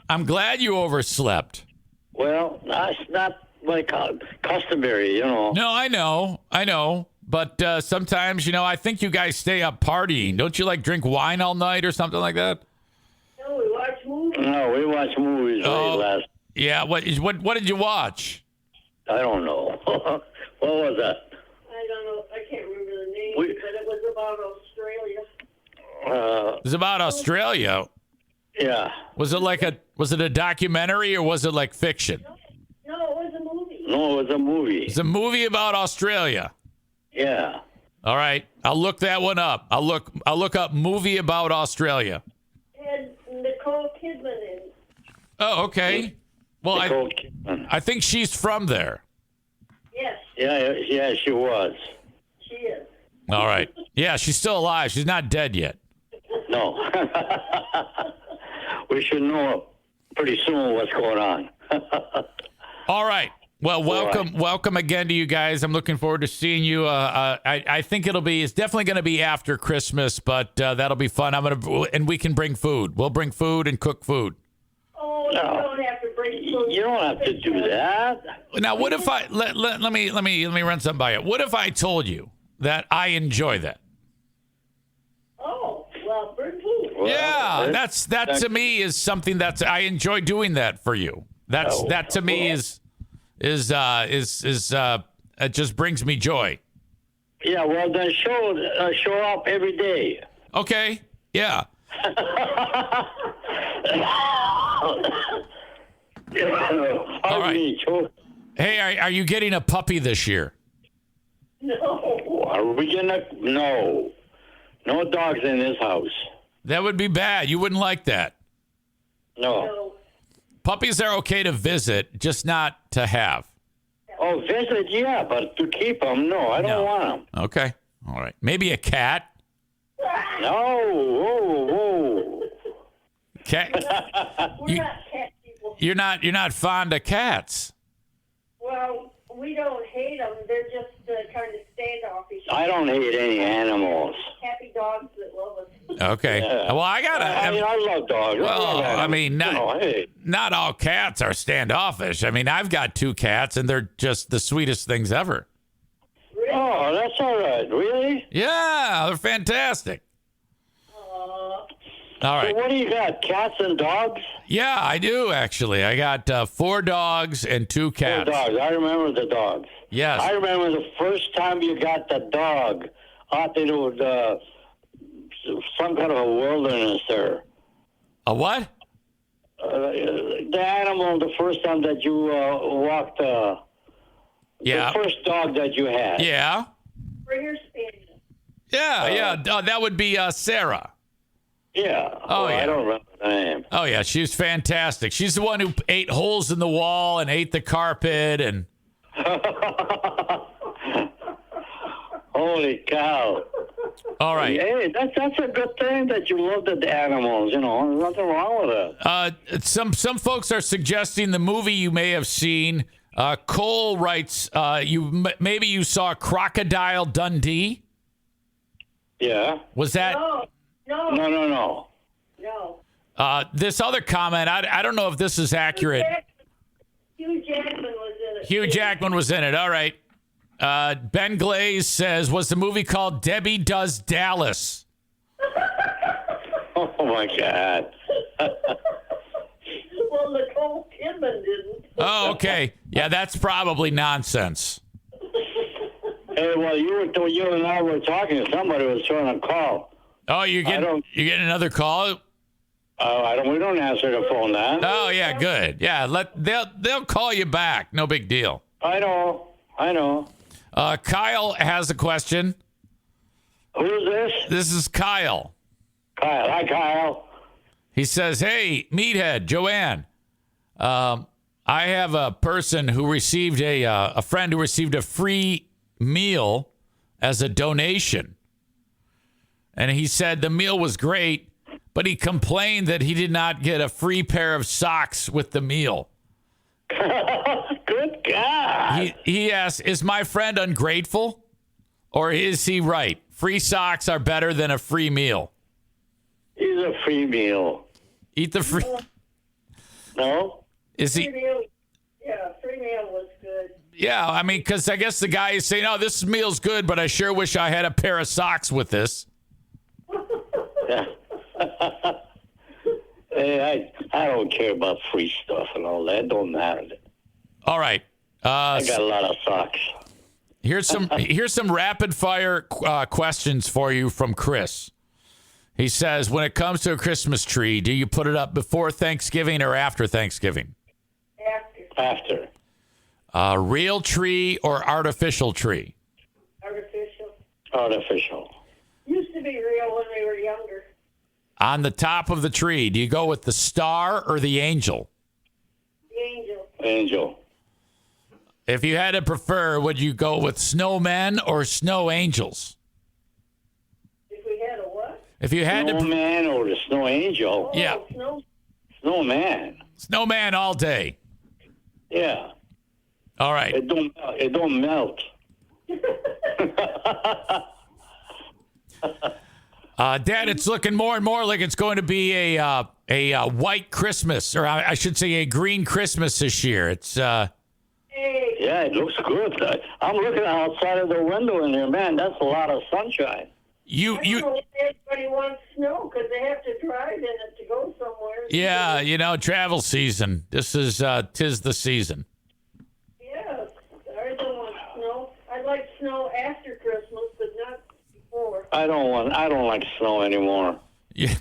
I'm glad you overslept. Well, that's not like customary, No, I know. But sometimes, I think you guys stay up partying. Don't you drink wine all night or something like that? No, we watch movies. No, we watch movies last. Yeah, what did you watch? I don't know. What was that? I don't know. I can't remember the name, but it was about Australia. It was about Australia. Yeah. Was it a documentary or was it like fiction? No, it was a movie. No, it was a movie. It's a movie about Australia. Yeah. All right, I'll look that one up. I'll look up movie about Australia. And Nicole Kidman in. Oh, okay. Well, I think she's from there. Yes. Yeah, she was. She is. All right. Yeah, she's still alive. She's not dead yet. No. We should know pretty soon what's going on. All right. Well, welcome again to you guys. I'm looking forward to seeing you. I think it's definitely going to be after Christmas, but that'll be fun. And we can bring food. We'll bring food and cook food. Oh, you don't have to bring food. You don't have to do that. Now, what if I let me run something by you? What if I told you that I enjoy that? Oh, well, bring food. Well, yeah, that to me is something I enjoy doing that for you. That to me is it just brings me joy. Yeah, well then show up every day. Okay. Yeah. All right. Hey, are you getting a puppy this year? No. Are we no dogs in this house. That would be bad. You wouldn't like that. No. Puppies are okay to visit, just not to have. Oh, visit, yeah, but to keep them, no, I don't want them. Okay. All right. Maybe a cat. No. Whoa. Cat. We're not cat people. You're not fond of cats. Well, we don't hate them. They're just kind of standoffish. I don't hate any animals. Happy dogs that love us. Okay. Yeah. Well, I love dogs. Well, not all cats are standoffish. I mean, I've got 2 cats, and they're just the sweetest things ever. Really? Oh, that's all right. Really? Yeah, they're fantastic. All right. So what do you got? Cats and dogs? Yeah, I do, actually. I got 4 dogs and 2 cats. 4 dogs. I remember the dogs. Yes. I remember the first time you got the dog out into some kind of a wilderness there. A what? The animal, the first time that you walked, yeah. The first dog that you had. Yeah. Springer Spaniel. Yeah. That would be Sarah. Yeah. Oh, yeah. I don't remember the name. Oh, yeah. She was fantastic. She's the one who ate holes in the wall and ate the carpet and... Holy cow. All right. Hey, that's a good thing that you love the animals. You know, there's nothing wrong with it. Some folks are suggesting the movie you may have seen. Cole writes, maybe you saw Crocodile Dundee. Yeah. Was that? No. This other comment, I don't know if this is accurate. Hugh Jackman was in it. Hugh Jackman was in it. All right. Ben Glaze says, was the movie called Debbie Does Dallas? Oh, my God. Well, Nicole Kidman didn't. Oh, okay. Yeah, that's probably nonsense. Hey, well, you and I were talking. Somebody was trying to call. Oh, you're getting another call? We don't answer the phone now. Oh, yeah, good. Yeah, they'll call you back. No big deal. I know. Kyle has a question. Who's this? This is Kyle. Kyle. Hi, Kyle. He says, hey, Meathead, Joanne, I have a person who received a friend who received a free meal as a donation. And he said the meal was great, but he complained that he did not get a free pair of socks with the meal. Good God. He asks, is my friend ungrateful or is he right? Free socks are better than a free meal. He's a free meal. Eat the free. No? Is he? Free meal was good. Yeah, I mean, because I guess the guy is saying, oh, this meal's good, but I sure wish I had a pair of socks with this. Yeah. Hey, I don't care about free stuff and all that. It don't matter. All right. I got a lot of socks. Here's some rapid fire questions for you from Chris. He says, when it comes to a Christmas tree, do you put it up before Thanksgiving or after Thanksgiving? After. Real tree or artificial tree? Artificial. Used to be real when we were younger. On the top of the tree, do you go with the star or the angel? The angel. Angel. If you had to prefer, would you go with snowmen or snow angels? If we had a what? If you had Snowman or the snow angel? Yeah. Snowman. Snowman all day. Yeah. All right. It don't melt. Dad, it's looking more and more like it's going to be a white Christmas, or I should say a green Christmas this year. It's Yeah, it looks good. I'm looking outside of the window in there, man. That's a lot of sunshine. I don't know if everybody wants snow because they have to drive in it to go somewhere. Yeah, travel season. This is tis the season. Yeah, I don't want snow. I'd like snow after Christmas, but not before. I don't like snow anymore. Yeah.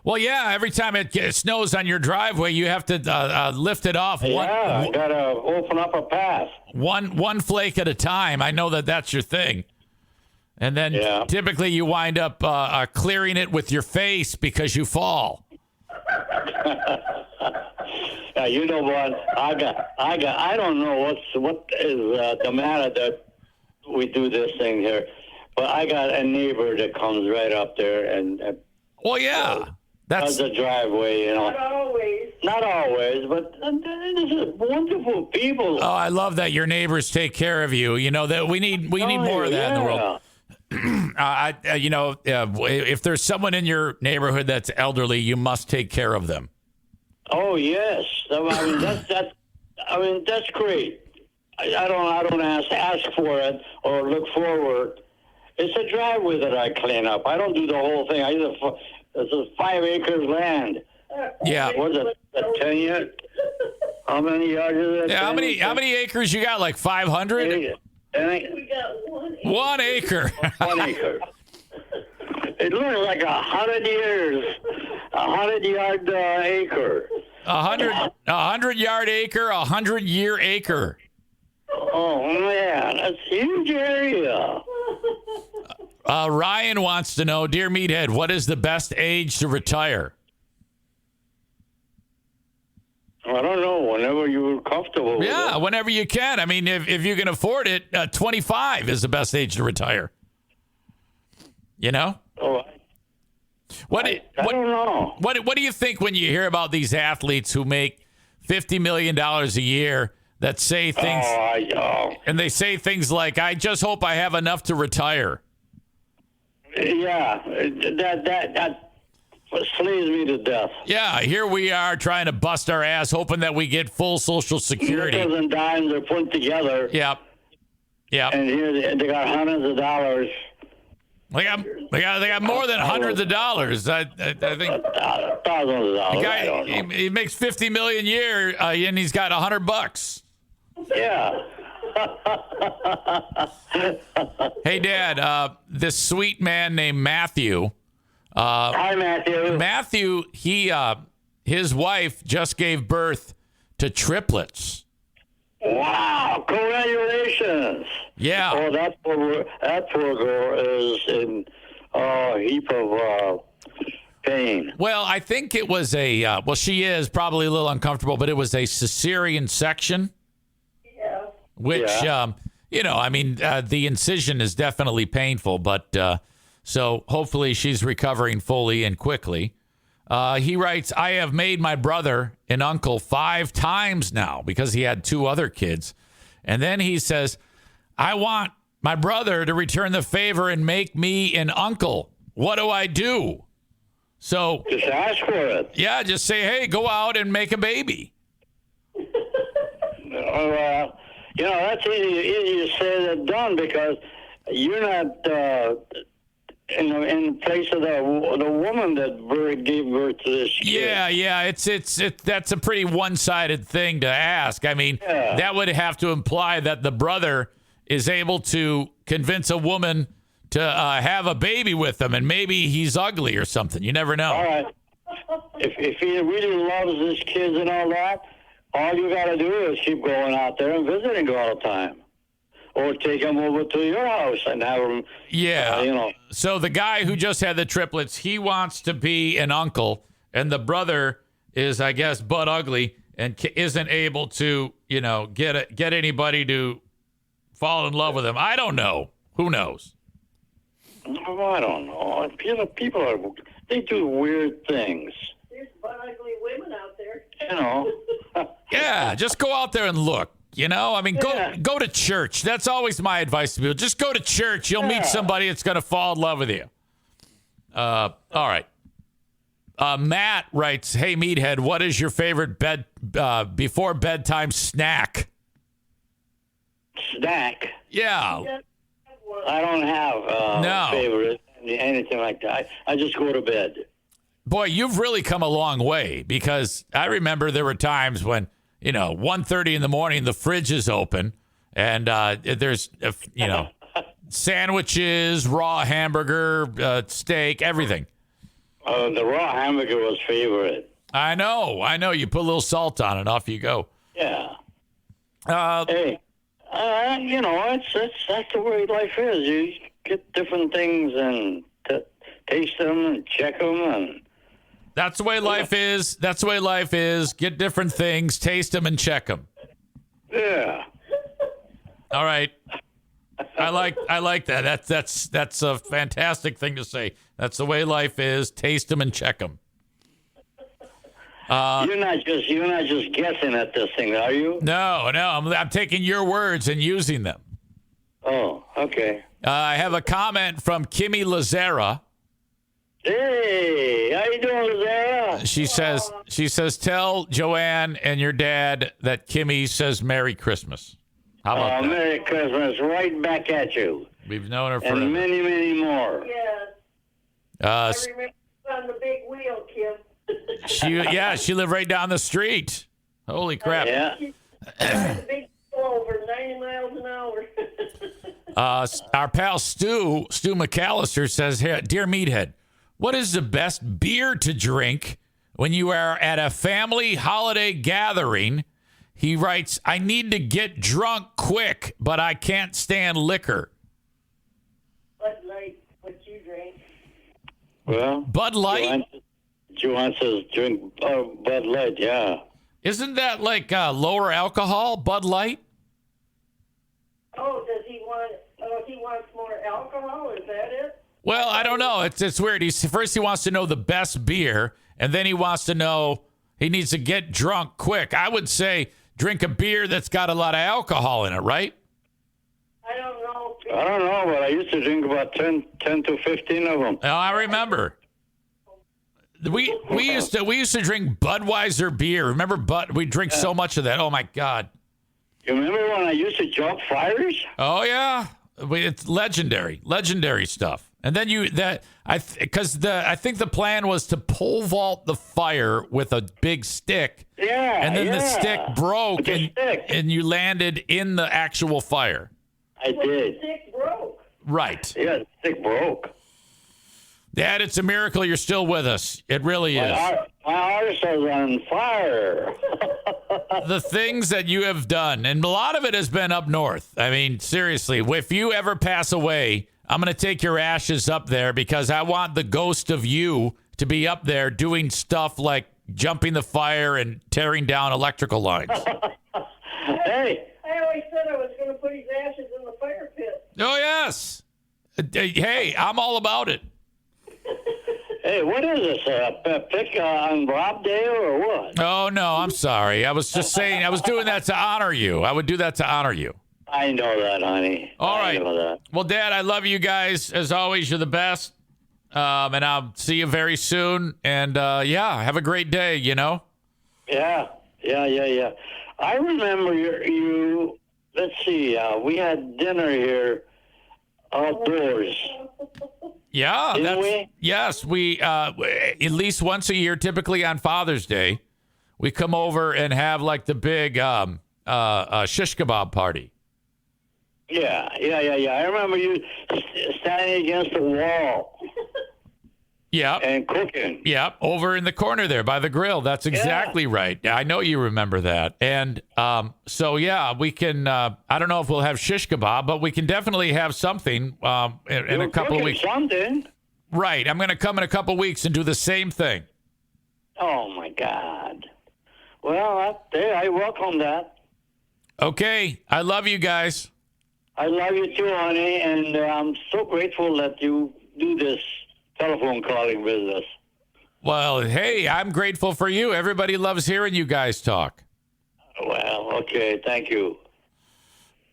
Well, yeah. Every time it snows on your driveway, you have to lift it off. I gotta open up a path. One flake at a time. I know that's your thing. And then typically you wind up clearing it with your face because you fall. Yeah, you know what? I don't know what is the matter that we do this thing here, but I got a neighbor that comes right up there and. Well, yeah. That's the driveway, Not always, but this is wonderful people. Oh, I love that your neighbors take care of you. You know that we need more of that in the world. If there's someone in your neighborhood that's elderly, you must take care of them. Oh yes, I mean that's great. I don't ask for it or look forward. It's a driveway that I clean up. I don't do the whole thing. This is 5 acres land. Yeah. What's it? A 10 year? How many yards is it? Yeah. How many acres you got? Like 500? We got 1 acre. 1 acre. 1 acre. It looks like 100 years. 100-yard acre. 100-yard acre, 100-year acre. Oh man, that's a huge area. Ryan wants to know, dear Meathead, what is the best age to retire? I don't know. Whenever you're comfortable. Yeah, whenever you can. I mean, if you can afford it, 25 is the best age to retire. You know? Oh, I don't know. What do you think when you hear about these athletes who make $50 million a year that say things, and they say things like, I just hope I have enough to retire? Yeah, that slays me to death. Yeah, here we are trying to bust our ass, hoping that we get full Social Security. Nickels and dimes are put together. Yep. And here they got hundreds of dollars. They got more than hundreds of dollars. I think thousands of dollars. The guy, I don't know. he makes $50 million a year, and he's got $100. Yeah. Hey, Dad. This sweet man named Matthew. Hi, Matthew. Matthew. His wife just gave birth to triplets. Wow! Congratulations. Yeah. Oh, that poor girl is in a heap of pain. Well, I think it was she is probably a little uncomfortable, but it was a cesarean section. Yeah. Which, the incision is definitely painful, but so hopefully she's recovering fully and quickly. He writes, I have made my brother an uncle 5 times now because he had 2 other kids. And then he says, I want my brother to return the favor and make me an uncle. What do I do? So just ask for it. Yeah, just say, hey, go out and make a baby. That's easy to say than done because you're not in place of the woman that gave birth to this kid. Yeah. That's a pretty one-sided thing to ask. I mean, that would have to imply that the brother is able to convince a woman to have a baby with him, and maybe he's ugly or something. You never know. All right. If he really loves his kids and all that, all you got to do is keep going out there and visiting all the time. Or take them over to your house and have them, So the guy who just had the triplets, he wants to be an uncle, and the brother is, I guess, butt ugly and isn't able to, get anybody to fall in love with him. I don't know. Who knows? Oh, I don't know. People they do weird things. There's butt ugly women out there. Yeah, just go out there and look. Go to church. That's always my advice to people. Just go to church. You'll meet somebody that's going to fall in love with you. All right. Matt writes, hey, Meathead, what is your favorite before bedtime snack? Snack? Yeah. I don't have favorite, anything like that. I just go to bed. Boy, you've really come a long way because I remember there were times when 1:30 in the morning, the fridge is open, and there's, sandwiches, raw hamburger, steak, everything. The raw hamburger was favorite. I know. You put a little salt on it, off you go. Yeah. Hey, that's the way life is. You get different things and taste them and check them and. That's the way life is. That's the way life is. Get different things, taste them, and check them. Yeah. All right. I like that. That's a fantastic thing to say. That's the way life is. Taste them and check them. You're not just guessing at this thing, are you? No. I'm taking your words and using them. Oh, okay. I have a comment from Kimmy Lazara. Hey, how you doing, Zara? She says, tell Joanne and your dad that Kimmy says Merry Christmas. How about that? Merry Christmas, right back at you. We've known her forever. And many, many more. Yeah. I remember on the big wheel, Kim. She lived right down the street. Holy crap. Yeah. She's got a big wheel over 90 miles an hour. Our pal Stu McAllister says, "Hey, dear Meathead, what is the best beer to drink when you are at a family holiday gathering?" He writes, "I need to get drunk quick, but I can't stand liquor." Bud Light, what you drink? Well, Bud Light? Joanne says drink Bud Light, yeah. Isn't that like lower alcohol, Bud Light? Oh, does he want? Oh, he wants more alcohol. Is that it? Well, I don't know. It's weird. First he wants to know the best beer, and then he wants to know he needs to get drunk quick. I would say drink a beer that's got a lot of alcohol in it, right? I don't know. I don't know, but I used to drink about 10 to 15 of them. Oh, I remember. We used to drink Budweiser beer. Remember we drink so much of that. Oh my God. You remember when I used to jump fires? Oh yeah. It's legendary stuff. And then I think the plan was to pole vault the fire with a big stick. Yeah. And then the stick broke and you landed in the actual fire. I did. The stick broke. Right. Yeah, the stick broke. Dad, it's a miracle you're still with us. It really is. My arse was on fire. The things that you have done, and a lot of it has been up north. I mean, seriously, if you ever pass away, I'm going to take your ashes up there because I want the ghost of you to be up there doing stuff like jumping the fire and tearing down electrical lines. Hey. I always said I was going to put his ashes in the fire pit. Oh, yes. Hey, I'm all about it. Hey, what is this? A pick on Rob Day or what? Oh, no, I'm sorry. I was just saying I was doing that to honor you. I would do that to honor you. I know that, honey. All right. I know that. Well, Dad, I love you guys. As always, you're the best. And I'll see you very soon. And, have a great day, you know? Yeah. I remember you let's see, we had dinner here outdoors. Yeah, Didn't we? Yes, we at least once a year, typically on Father's Day, we come over and have like the big shish kebab party. Yeah. I remember you standing against the wall. Yeah. And cooking. Yeah, over in the corner there by the grill. That's exactly right. I know you remember that. And we can, I don't know if we'll have shish kebab, but we can definitely have something in a couple of weeks. Something. Right. I'm going to come in a couple of weeks and do the same thing. Oh, my God. Well, I welcome that. Okay. I love you guys. I love you too, honey. And I'm so grateful that you do this telephone calling business. Well, hey, I'm grateful for you. Everybody loves hearing you guys talk. Well, okay. Thank you.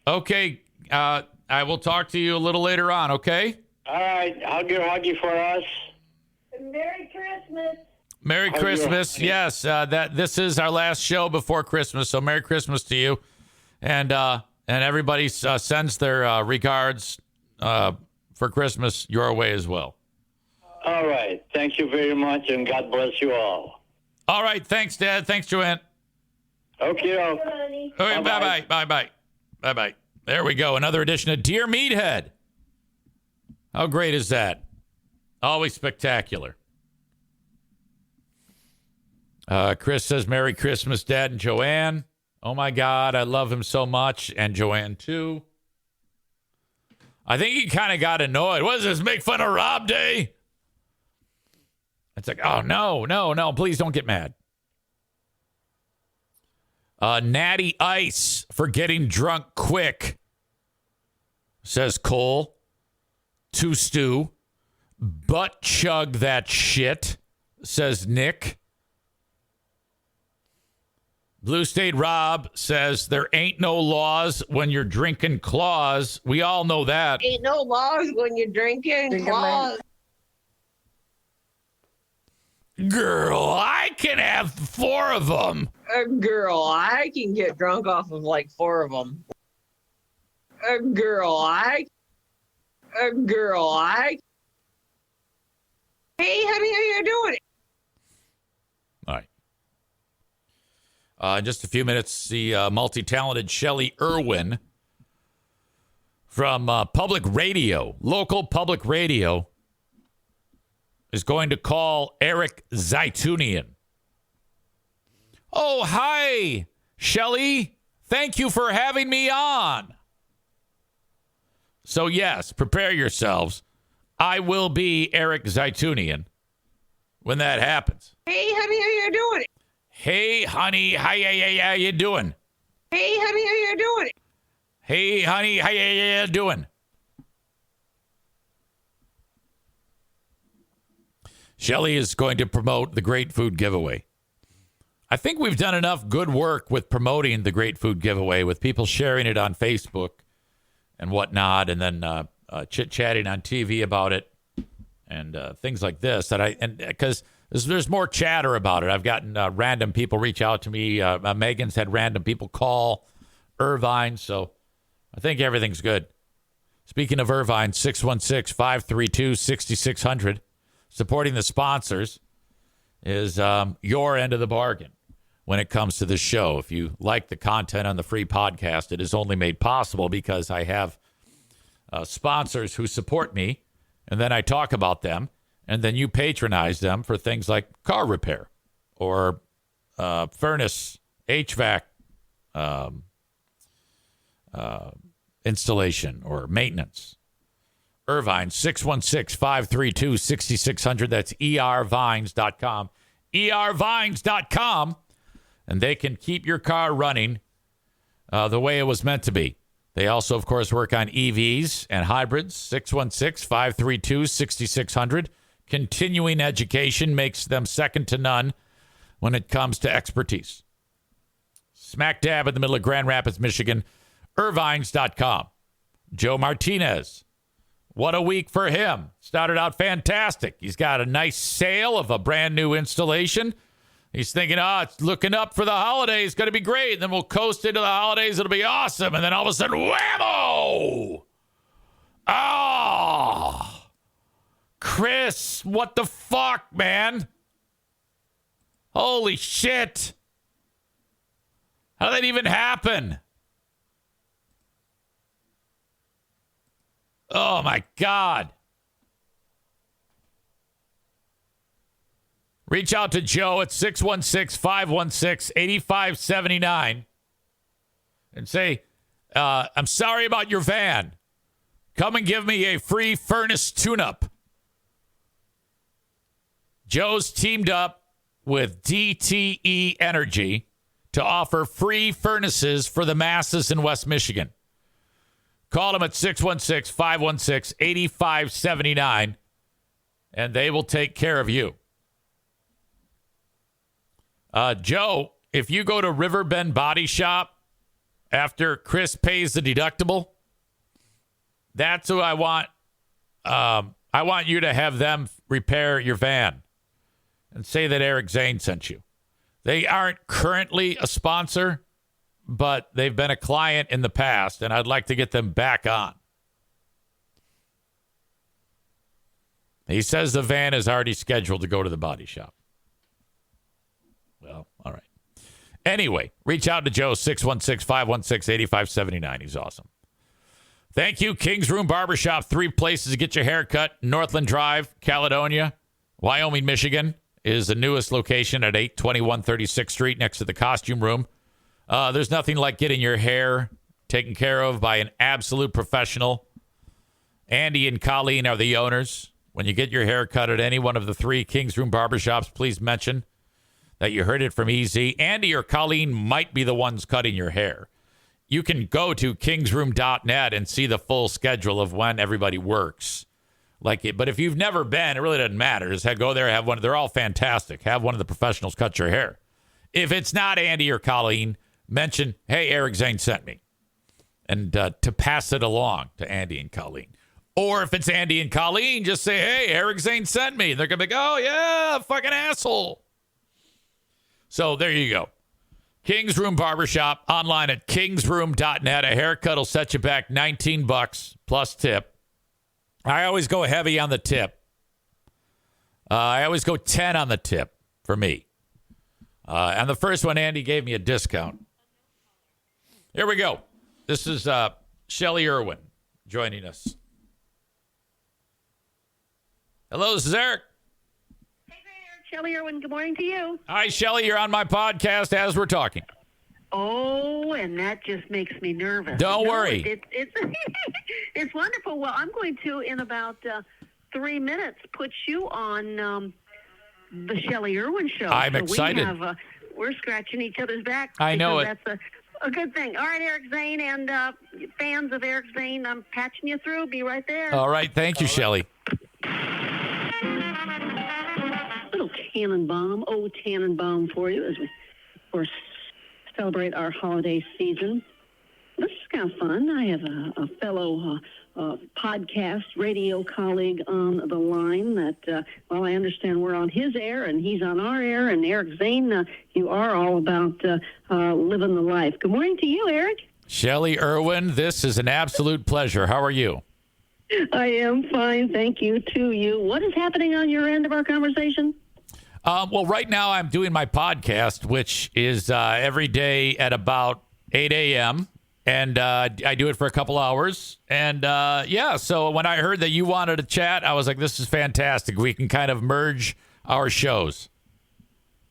Okay. I will talk to you a little later on, okay? All right. Huggy for us. Merry Christmas. Merry Christmas. Yes, this is our last show before Christmas, so Merry Christmas to you. And everybody sends their regards for Christmas your way as well. All right. Thank you very much, and God bless you all. All right. Thanks, Dad. Thanks, Joanne. Okay. All right. Bye-bye. Bye-bye. Bye-bye. There we go. Another edition of Dear Meathead. How great is that? Always spectacular. Chris says, Merry Christmas, Dad and Joanne. Oh, my God. I love him so much. And Joanne, too. I think he kind of got annoyed. What is this? Make fun of Rob Day? It's like, oh, no. Please don't get mad. Natty Ice for getting drunk quick, says Cole. To Stu. Butt chug that shit, says Nick. Blue State Rob says there ain't no laws when you're drinking claws. We all know that. Ain't no laws when you're drinking claws. Girl, I can have 4 of them. Girl, I can get drunk off of like 4 of them. Girl, I. Hey, honey, how you doing? All right. In just a few minutes, the multi-talented Shelley Irwin from public radio, local public radio, is going to call Eric Zeitunian. Oh, hi, Shelley. Thank you for having me on. So, yes, prepare yourselves. I will be Eric Zeitunian when that happens. Hey, honey, how you doing? Hey, honey, how you doing? Hey, honey, how you doing? Hey, honey, how you doing? Shelley is going to promote the Great Food Giveaway. I think we've done enough good work with promoting the Great Food Giveaway, with people sharing it on Facebook and whatnot, and then chit-chatting on TV about it and things like this. Because there's more chatter about it. I've gotten random people reach out to me. Megan's had random people call Irvine, so I think everything's good. Speaking of Irvine, 616-532-6600. Supporting the sponsors is your end of the bargain when it comes to the show. If you like the content on the free podcast, it is only made possible because I have sponsors who support me, and then I talk about them, and then you patronize them for things like car repair or furnace HVAC installation or maintenance. Irvine, 616-532-6600. That's ervines.com. ervines.com. And they can keep your car running the way it was meant to be. They also, of course, work on EVs and hybrids. 616-532-6600. Continuing education makes them second to none when it comes to expertise. Smack dab in the middle of Grand Rapids, Michigan. Irvines.com. Joe Martinez. What a week for him. Started out fantastic. He's got a nice sale of a brand new installation. He's thinking, it's looking up for the holidays. Going to be great. And then we'll coast into the holidays. It'll be awesome. And then all of a sudden, whammo! Oh! Chris, what the fuck, man? Holy shit. How did that even happen? Oh, my God. Reach out to Joe at 616-516-8579 and say, I'm sorry about your van. Come and give me a free furnace tune-up. Joe's teamed up with DTE Energy to offer free furnaces for the masses in West Michigan. Call them at 616-516-8579, and they will take care of you. Joe, if you go to Riverbend Body Shop after Chris pays the deductible, that's who I want. I want you to have them repair your van and say that Eric Zane sent you. They aren't currently a sponsor, but they've been a client in the past, and I'd like to get them back on. He says the van is already scheduled to go to the body shop. Well, all right. Anyway, reach out to Joe, 616-516-8579. He's awesome. Thank you, King's Room Barbershop. 3 places to get your hair cut. Northland Drive, Caledonia, Wyoming, Michigan is the newest location at 821 36th Street next to the costume room. There's nothing like getting your hair taken care of by an absolute professional. Andy and Colleen are the owners. When you get your hair cut at any one of the 3 King's Room Barbershops, please mention that you heard it from EZ. Andy or Colleen might be the ones cutting your hair. You can go to kingsroom.net and see the full schedule of when everybody works. But if you've never been, it really doesn't matter. Just go there, have one. They're all fantastic. Have one of the professionals cut your hair. If it's not Andy or Colleen, mention, hey, Eric Zane sent me. And to pass it along to Andy and Colleen. Or if it's Andy and Colleen, just say, hey, Eric Zane sent me. They're going to be like, oh, yeah, fucking asshole. So there you go. King's Room Barbershop, online at kingsroom.net. A haircut will set you back $19 plus tip. I always go heavy on the tip. I always go 10 on the tip for me. And the first one, Andy gave me a discount. Here we go. This is Shelley Irwin joining us. Hello, this is Eric. Hey there, Shelley Irwin. Good morning to you. Hi, Shelley. You're on my podcast as we're talking. Oh, and that just makes me nervous. Don't worry. It's it's wonderful. Well, I'm going to, in about 3 minutes, put you on the Shelley Irwin show. I'm excited. We're scratching each other's back. I know it. That's a good thing. All right, Eric Zane, and fans of Eric Zane, I'm patching you through. Be right there. All right. Thank you, Shelley. Little Tannenbaum for you as we, of course, celebrate our holiday season. This is kind of fun. I have a fellow podcast radio colleague on the line that, well, I understand we're on his air and he's on our air. And Eric Zane, you are all about living the life. Good morning to you, Eric. Shelley Irwin, this is an absolute pleasure. How are you? I am fine. Thank you to you. What is happening on your end of our conversation? Well, right now I'm doing my podcast, which is every day at about 8 a.m. And I do it for a couple hours. And so when I heard that you wanted to chat, I was like, this is fantastic. We can kind of merge our shows.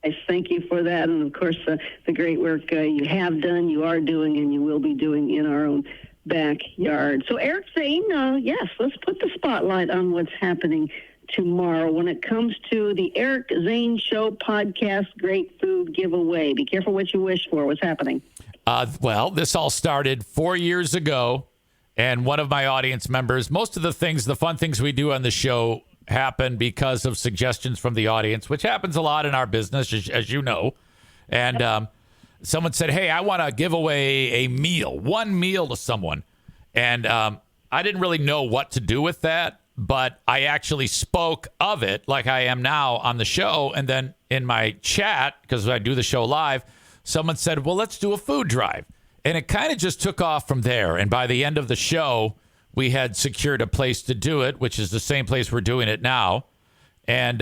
I thank you for that. And, of course, the great work you have done, you are doing, and you will be doing in our own backyard. So, Eric Zane, yes, let's put the spotlight on what's happening tomorrow when it comes to the Eric Zane Show podcast Great Food Giveaway. Be careful what you wish for. What's happening? Well, this all started 4 years ago, and one of my audience members, most of the fun things we do on the show happen because of suggestions from the audience, which happens a lot in our business, as you know. And someone said, hey, I want to give away one meal to someone. And I didn't really know what to do with that, but I actually spoke of it like I am now on the show. And then in my chat, because I do the show live, someone said, well, let's do a food drive. And it kind of just took off from there. And by the end of the show, we had secured a place to do it, which is the same place we're doing it now. And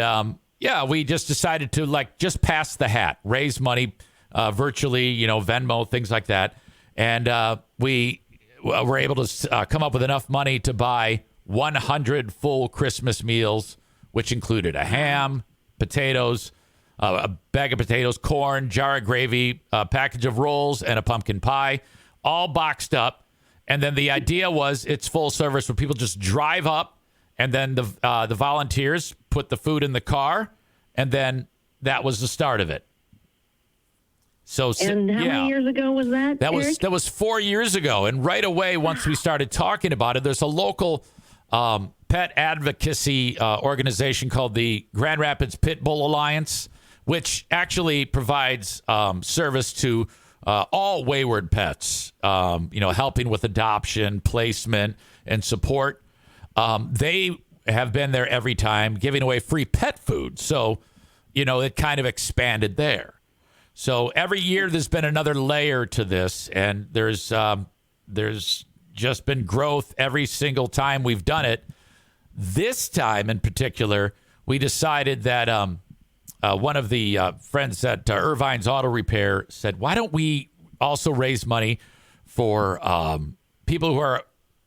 we just decided to just pass the hat, raise money virtually, Venmo, things like that. And we were able to come up with enough money to buy 100 full Christmas meals, which included a ham, potatoes, a bag of potatoes, corn, jar of gravy, a package of rolls, and a pumpkin pie, all boxed up. And then the idea was it's full service where people just drive up, and then the volunteers put the food in the car, and then that was the start of it. So, and how many years ago was that? That was 4 years ago. And right away, once we started talking about it, there's a local pet advocacy organization called the Grand Rapids Pit Bull Alliance, which actually provides service to all wayward pets, helping with adoption, placement, and support. They have been there every time, giving away free pet food. So, it kind of expanded there. So every year there's been another layer to this, and there's just been growth every single time we've done it. This time in particular, we decided that one of the friends at Irvine's Auto Repair said, why don't we also raise money for people who are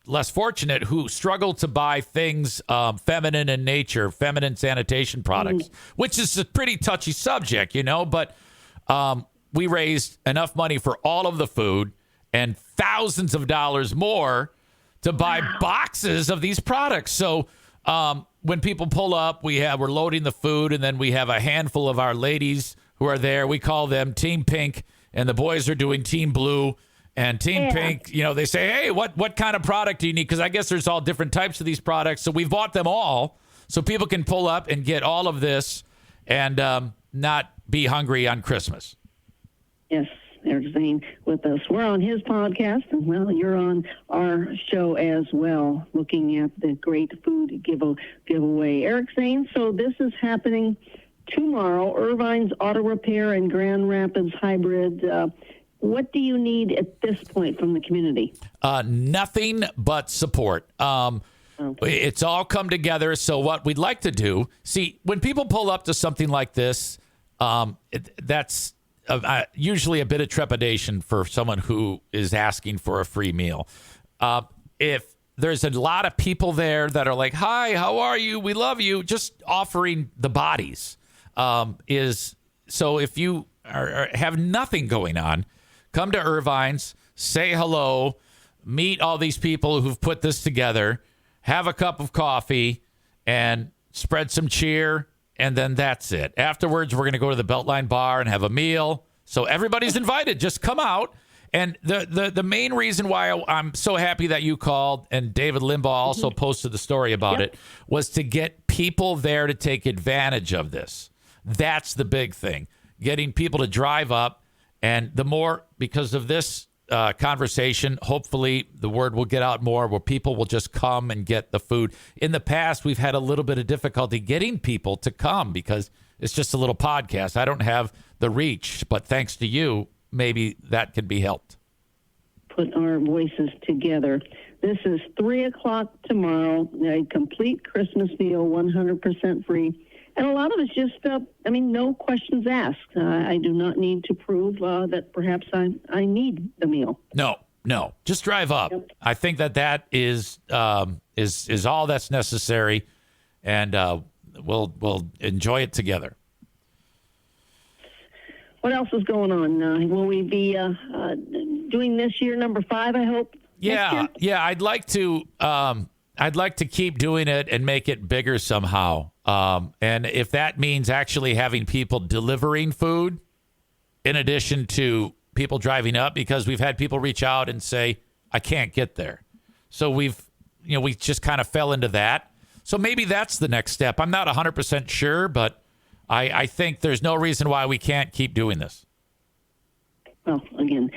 less fortunate, who struggle to buy things feminine in nature, feminine sanitation products, which is a pretty touchy subject, but we raised enough money for all of the food and thousands of dollars more to buy boxes of these products. So when people pull up, we're loading the food, and then we have a handful of our ladies who are there. We call them Team Pink, and the boys are doing Team Blue. And Team Pink, they say, hey, what kind of product do you need? Because I guess there's all different types of these products. So we've bought them all so people can pull up and get all of this and not be hungry on Christmas. Yes, Eric Zane with us. We're on his podcast, and, well, you're on our show as well, looking at the Great Food Giveaway. Eric Zane, so this is happening tomorrow, Irvine's Auto Repair and Grand Rapids Hybrid. What do you need at this point from the community? Nothing but support. It's all come together. So what we'd like to do, see, when people pull up to something like this, that's usually a bit of trepidation for someone who is asking for a free meal. If there's a lot of people there that are like, hi, how are you? We love you. Just offering the bodies is so if you have nothing going on, come to Irvine's, say hello, meet all these people who've put this together, have a cup of coffee, and spread some cheer, and then that's it. Afterwards, we're going to go to the Beltline Bar and have a meal. So everybody's invited. Just come out. And the main reason why I'm so happy that you called, and David Limbaugh also posted the story about it, was to get people there to take advantage of this. That's the big thing. Getting people to drive up. And the more, because of this conversation, hopefully the word will get out more where people will just come and get the food. In the past, we've had a little bit of difficulty getting people to come because it's just a little podcast. I don't have the reach, but thanks to you, maybe that can be helped. Put our voices together. This is 3:00 tomorrow, a complete Christmas meal, 100% free. And a lot of it's just, no questions asked. I do not need to prove that perhaps I need the meal. No. Just drive up. Yep. I think that is all that's necessary, and we'll enjoy it together. What else is going on? Will we be doing this year number 5? I hope. Yeah. I'd like to keep doing it and make it bigger somehow. And if that means actually having people delivering food in addition to people driving up, because we've had people reach out and say, I can't get there. So we just kind of fell into that. So maybe that's the next step. I'm not 100% sure, but I think there's no reason why we can't keep doing this. Well, again,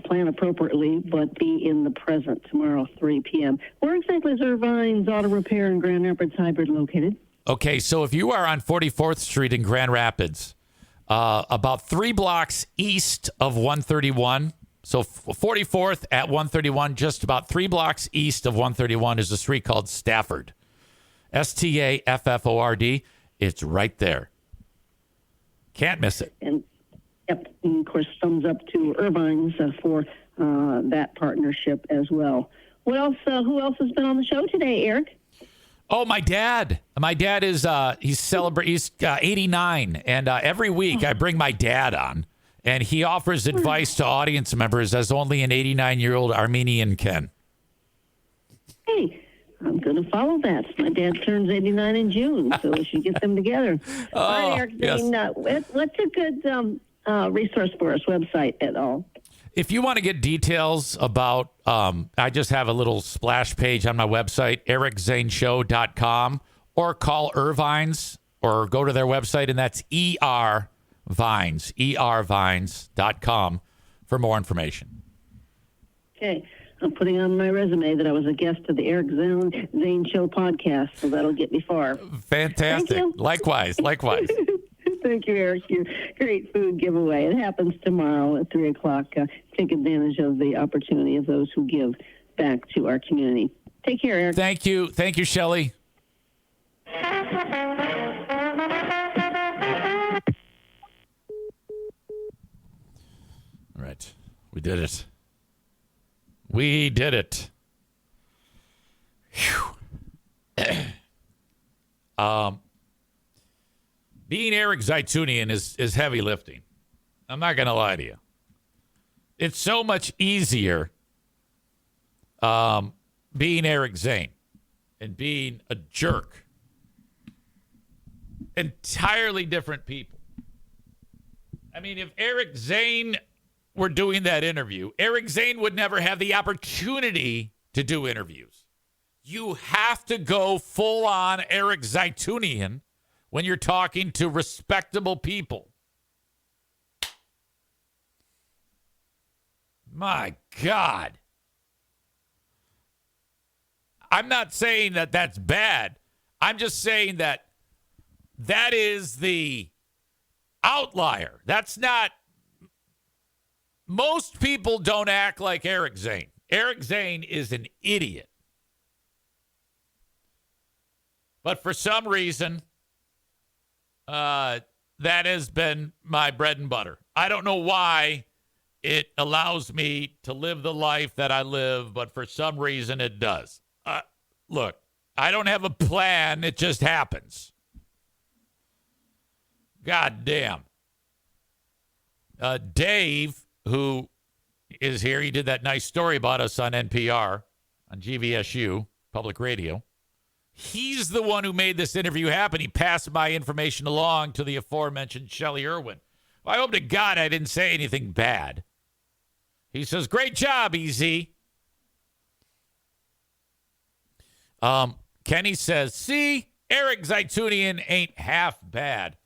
plan appropriately, but be in the present tomorrow, 3 p.m. Where exactly is Irvine's Auto Repair in Grand Rapids Hybrid located? Okay, so if you are on 44th Street in Grand Rapids, about 3 blocks east of 131, so 44th at 131, just about 3 blocks east of 131 is a street called Stafford. Stafford. It's right there. Can't miss it. And of course, thumbs up to Irvine's for that partnership as well. What else? Who else has been on the show today, Eric? Oh, my dad. My dad is he's 89, and every week I bring my dad on, and he offers advice to audience members as only an 89-year-old Armenian can. Hey, I'm going to follow that. My dad turns 89 in June, so we should get them together. All right, Eric, Zane, what's a good resource for us, website at all? If you want to get details about, I just have a little splash page on my website, ericzaneshow.com, or call Irvine's, or go to their website, and that's ervines.com for more information. Okay. I'm putting on my resume that I was a guest of the Eric Zane Show podcast, so that'll get me far. Fantastic. Likewise. Thank you, Eric. Your great food giveaway. It happens tomorrow at 3 o'clock. Take advantage of the opportunity of those who give back to our community. Take care, Eric. Thank you. Thank you, Shelley. All right. We did it. We did it. Being Eric Zeitunian is heavy lifting. I'm not going to lie to you. It's so much easier being Eric Zane and being a jerk. Entirely different people. I mean, if Eric Zane were doing that interview, Eric Zane would never have the opportunity to do interviews. You have to go full on Eric Zeitunian when you're talking to respectable people. My God. I'm not saying that that's bad. I'm just saying that is the outlier. That's not. Most people don't act like Eric Zane. Eric Zane is an idiot. But for some reason, that has been my bread and butter. I don't know why it allows me to live the life that I live, but for some reason it does. Look, I don't have a plan. It just happens. God damn. Dave, who is here, he did that nice story about us on NPR, on GVSU, public radio. He's the one who made this interview happen. He passed my information along to the aforementioned Shelley Irwin. Well, I hope to God I didn't say anything bad. He says, great job, EZ. Kenny says, see, Eric Zeitunian ain't half bad.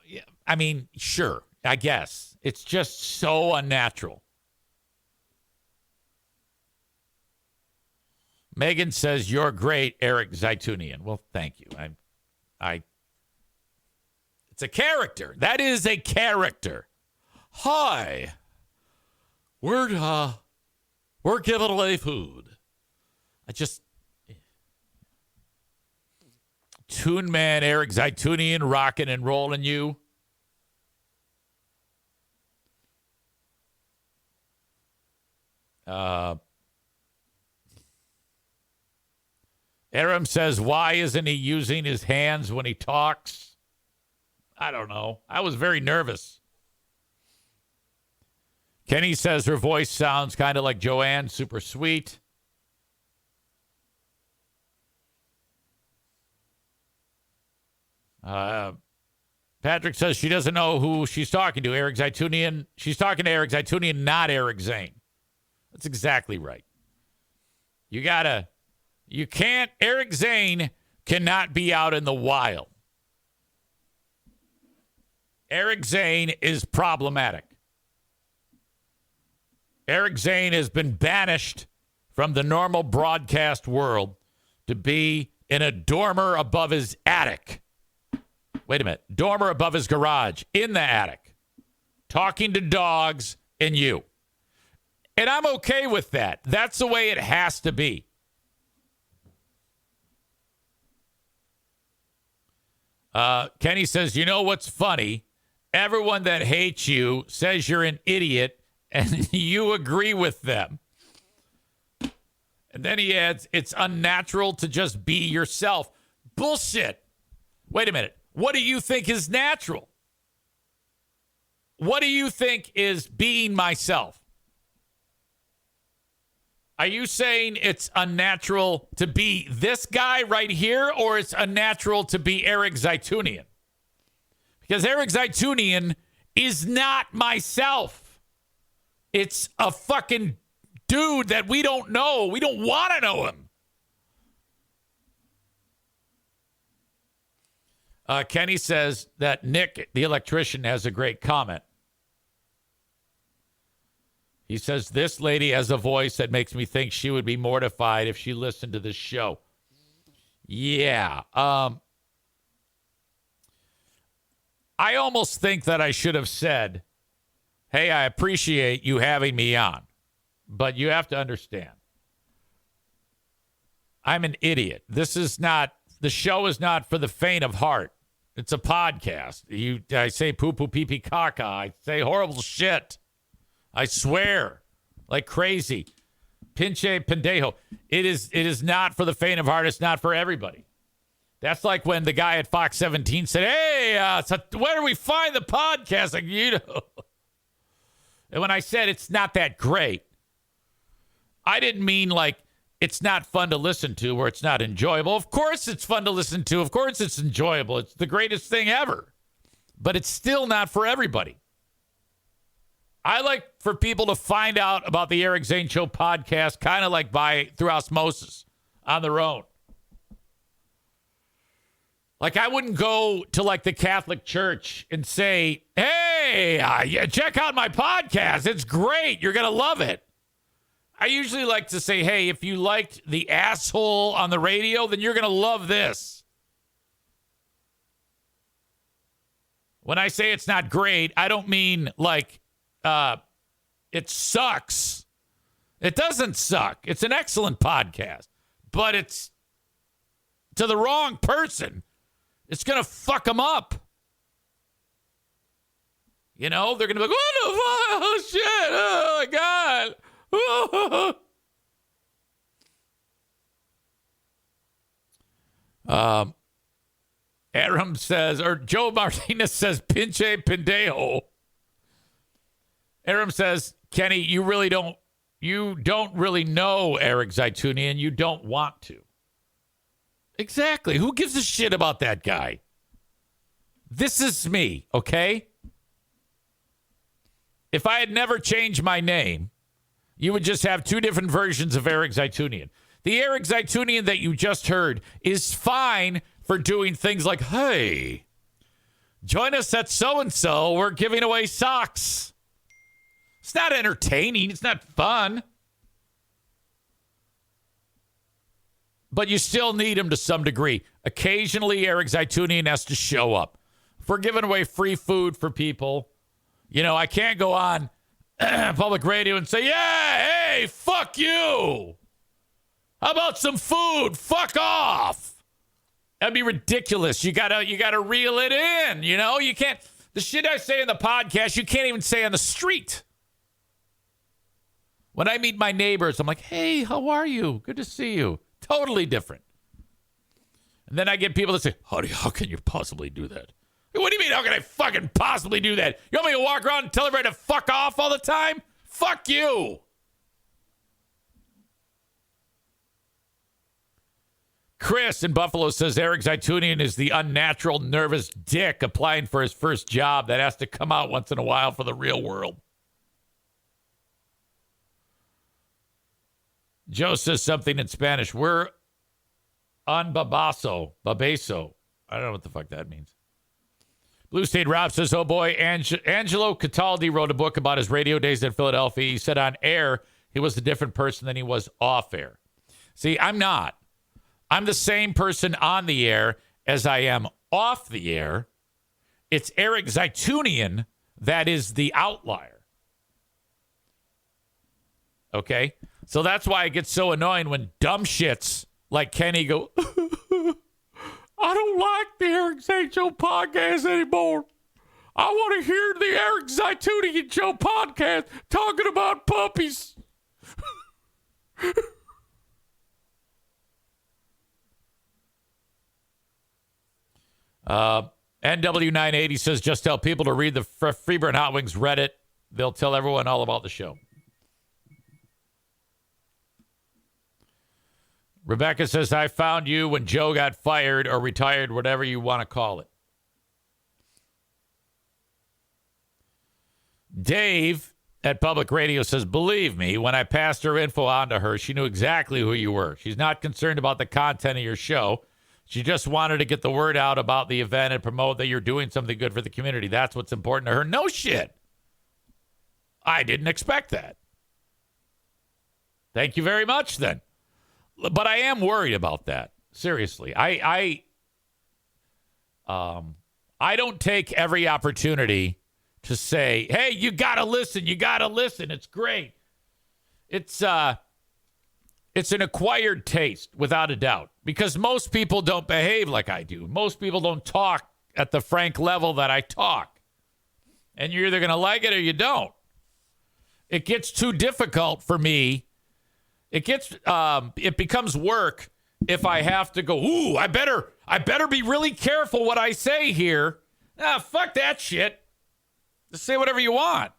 Yeah, I mean, sure, I guess. It's just so unnatural. Megan says, you're great, Eric Zeitunian. Well, thank you. It's a character. That is a character. Hi. We're giving away food. Toon Man Eric Zeitunian rocking and rolling you. Aram says, why isn't he using his hands when he talks? I don't know. I was very nervous. Kenny says her voice sounds kind of like Joanne, super sweet. Patrick says she doesn't know who she's talking to. Eric Zeitunian. She's talking to Eric Zeitunian, not Eric Zane. That's exactly right. Eric Zane cannot be out in the wild. Eric Zane is problematic. Eric Zane has been banished from the normal broadcast world to be in a dormer above his attic. Wait a minute. Dormer above his garage, in the attic, talking to dogs and you. And I'm okay with that. That's the way it has to be. Kenny says, you know what's funny? Everyone that hates you says you're an idiot, and you agree with them. And then he adds, it's unnatural to just be yourself. Bullshit. Wait a minute. What do you think is natural? What do you think is being myself? Are you saying it's unnatural to be this guy right here, or it's unnatural to be Eric Zeitunian? Because Eric Zeitunian is not myself. It's a fucking dude that we don't know. We don't want to know him. Kenny says that Nick, the electrician, has a great comment. He says, this lady has a voice that makes me think she would be mortified if she listened to this show. Yeah. I almost think that I should have said, hey, I appreciate you having me on, but you have to understand, I'm an idiot. The show is not for the faint of heart. It's a podcast. I say poo-poo, pee-pee, caca. I say horrible shit. I swear like crazy. Pinche pendejo. It is not for the faint of heart. It's not for everybody. That's like when the guy at Fox 17 said, hey, where do we find the podcast? Like, and when I said it's not that great, I didn't mean like it's not fun to listen to or it's not enjoyable. Of course it's fun to listen to. Of course it's enjoyable. It's the greatest thing ever. But it's still not for everybody. I like for people to find out about the Eric Zane Show podcast kind of like through osmosis on their own. Like I wouldn't go to like the Catholic Church and say, hey, check out my podcast. It's great. You're going to love it. I usually like to say, hey, if you liked the asshole on the radio, then you're going to love this. When I say it's not great, I don't mean like it sucks. It doesn't suck. It's an excellent podcast. but it's to the wrong person. It's going to fuck them up. You know, they're going to be like, what the fuck? Oh, shit. Oh, my God. Adam says, or Joe Martinez says, pinche pendejo. Adam says, Kenny, you don't really know Eric Zeitunian. You don't want to. Exactly. Who gives a shit about that guy? This is me, okay? If I had never changed my name, you would just have two different versions of Eric Zeitunian. The Eric Zeitunian that you just heard is fine for doing things like, hey, join us at so-and-so. We're giving away socks. It's not entertaining. It's not fun. But you still need him to some degree. Occasionally, Eric Zeitunian has to show up. If we're giving away free food for people, you know, I can't go on public radio and say, yeah, hey, fuck you. How about some food? Fuck off. That'd be ridiculous. You gotta reel it in, you know? You can't, the shit I say in the podcast, you can't even say on the street. When I meet my neighbors, I'm like, hey, how are you? Good to see you. Totally different. And then I get people that say, how can you possibly do that? What do you mean, how can I fucking possibly do that? You want me to walk around and tell everybody to fuck off all the time? Fuck you. Chris in Buffalo says Eric Zeitunian is the unnatural, nervous dick applying for his first job that has to come out once in a while for the real world. Joe says something in Spanish. We're on babeso. I don't know what the fuck that means. Blue State Rob says, oh boy, Angelo Cataldi wrote a book about his radio days in Philadelphia. He said on air, he was a different person than he was off air. See, I'm not. I'm the same person on the air as I am off the air. It's Eric Zeitunian that is the outlier. Okay? So that's why it gets so annoying when dumb shits like Kenny go, I don't like the Eric Zane Show podcast anymore. I want to hear the Eric Zeitunian Show podcast talking about puppies. NW980 says, just tell people to read the Freeburn Hot Wings Reddit. They'll tell everyone all about the show. Rebecca says, I found you when Joe got fired or retired, whatever you want to call it. Dave at Public Radio says, believe me, when I passed her info on to her, she knew exactly who you were. She's not concerned about the content of your show. She just wanted to get the word out about the event and promote that you're doing something good for the community. That's what's important to her. No shit. I didn't expect that. Thank you very much, then. But I am worried about that. Seriously. I don't take every opportunity to say, hey, you got to listen. You got to listen. It's great. It's an acquired taste, without a doubt, because most people don't behave like I do. Most people don't talk at the frank level that I talk. And you're either going to like it or you don't. It gets too difficult for me. It becomes work if I have to go, ooh, I better be really careful what I say here. Fuck that shit. Just say whatever you want.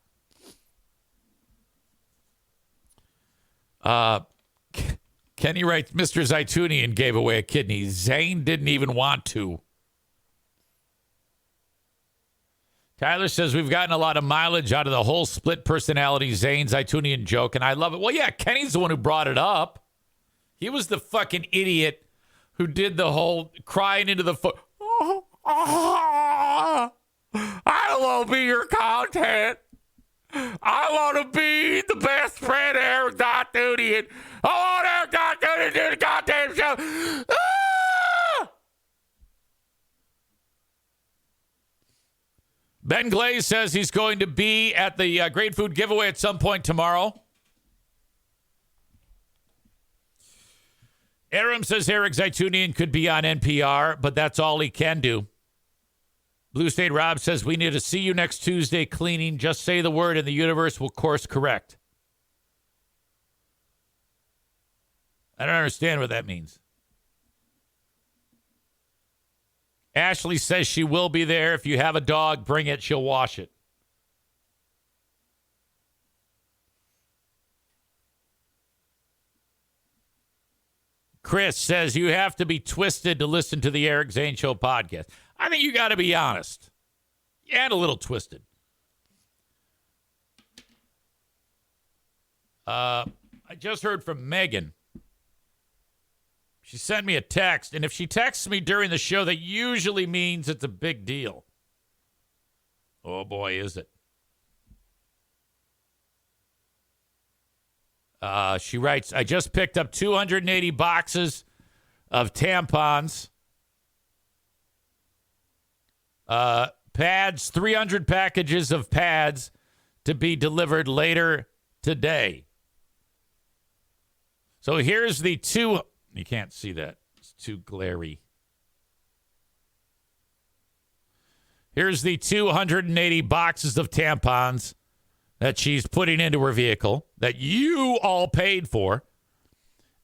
Kenny writes, Mr. Zeitunian gave away a kidney. Zane didn't even want to. Tyler says, we've gotten a lot of mileage out of the whole split personality Zane Zeitunian joke, and I love it. Well, yeah, Kenny's the one who brought it up. He was the fucking idiot who did the whole crying into the phone. I don't want to be your content. I want to be the best friend of Eric Zeitunian. I want Eric Zeitunian to do the goddamn show. Ben Glaze says he's going to be at the Great Food Giveaway at some point tomorrow. Aram says Eric Zeitunian could be on NPR, but that's all he can do. Blue State Rob says we need to see you next Tuesday cleaning. Just say the word and the universe will course correct. I don't understand what that means. Ashley says she will be there. If you have a dog, bring it. She'll wash it. Chris says you have to be twisted to listen to the Eric Zane Show podcast. I think you got to be honest and a little twisted. I just heard from Megan. She sent me a text, and if she texts me during the show, that usually means it's a big deal. Oh, boy, is it. She writes, I just picked up 280 boxes of tampons, pads, 300 packages of pads to be delivered later today. So here's the two. You can't see that. It's too glary. Here's the 280 boxes of tampons that she's putting into her vehicle that you all paid for.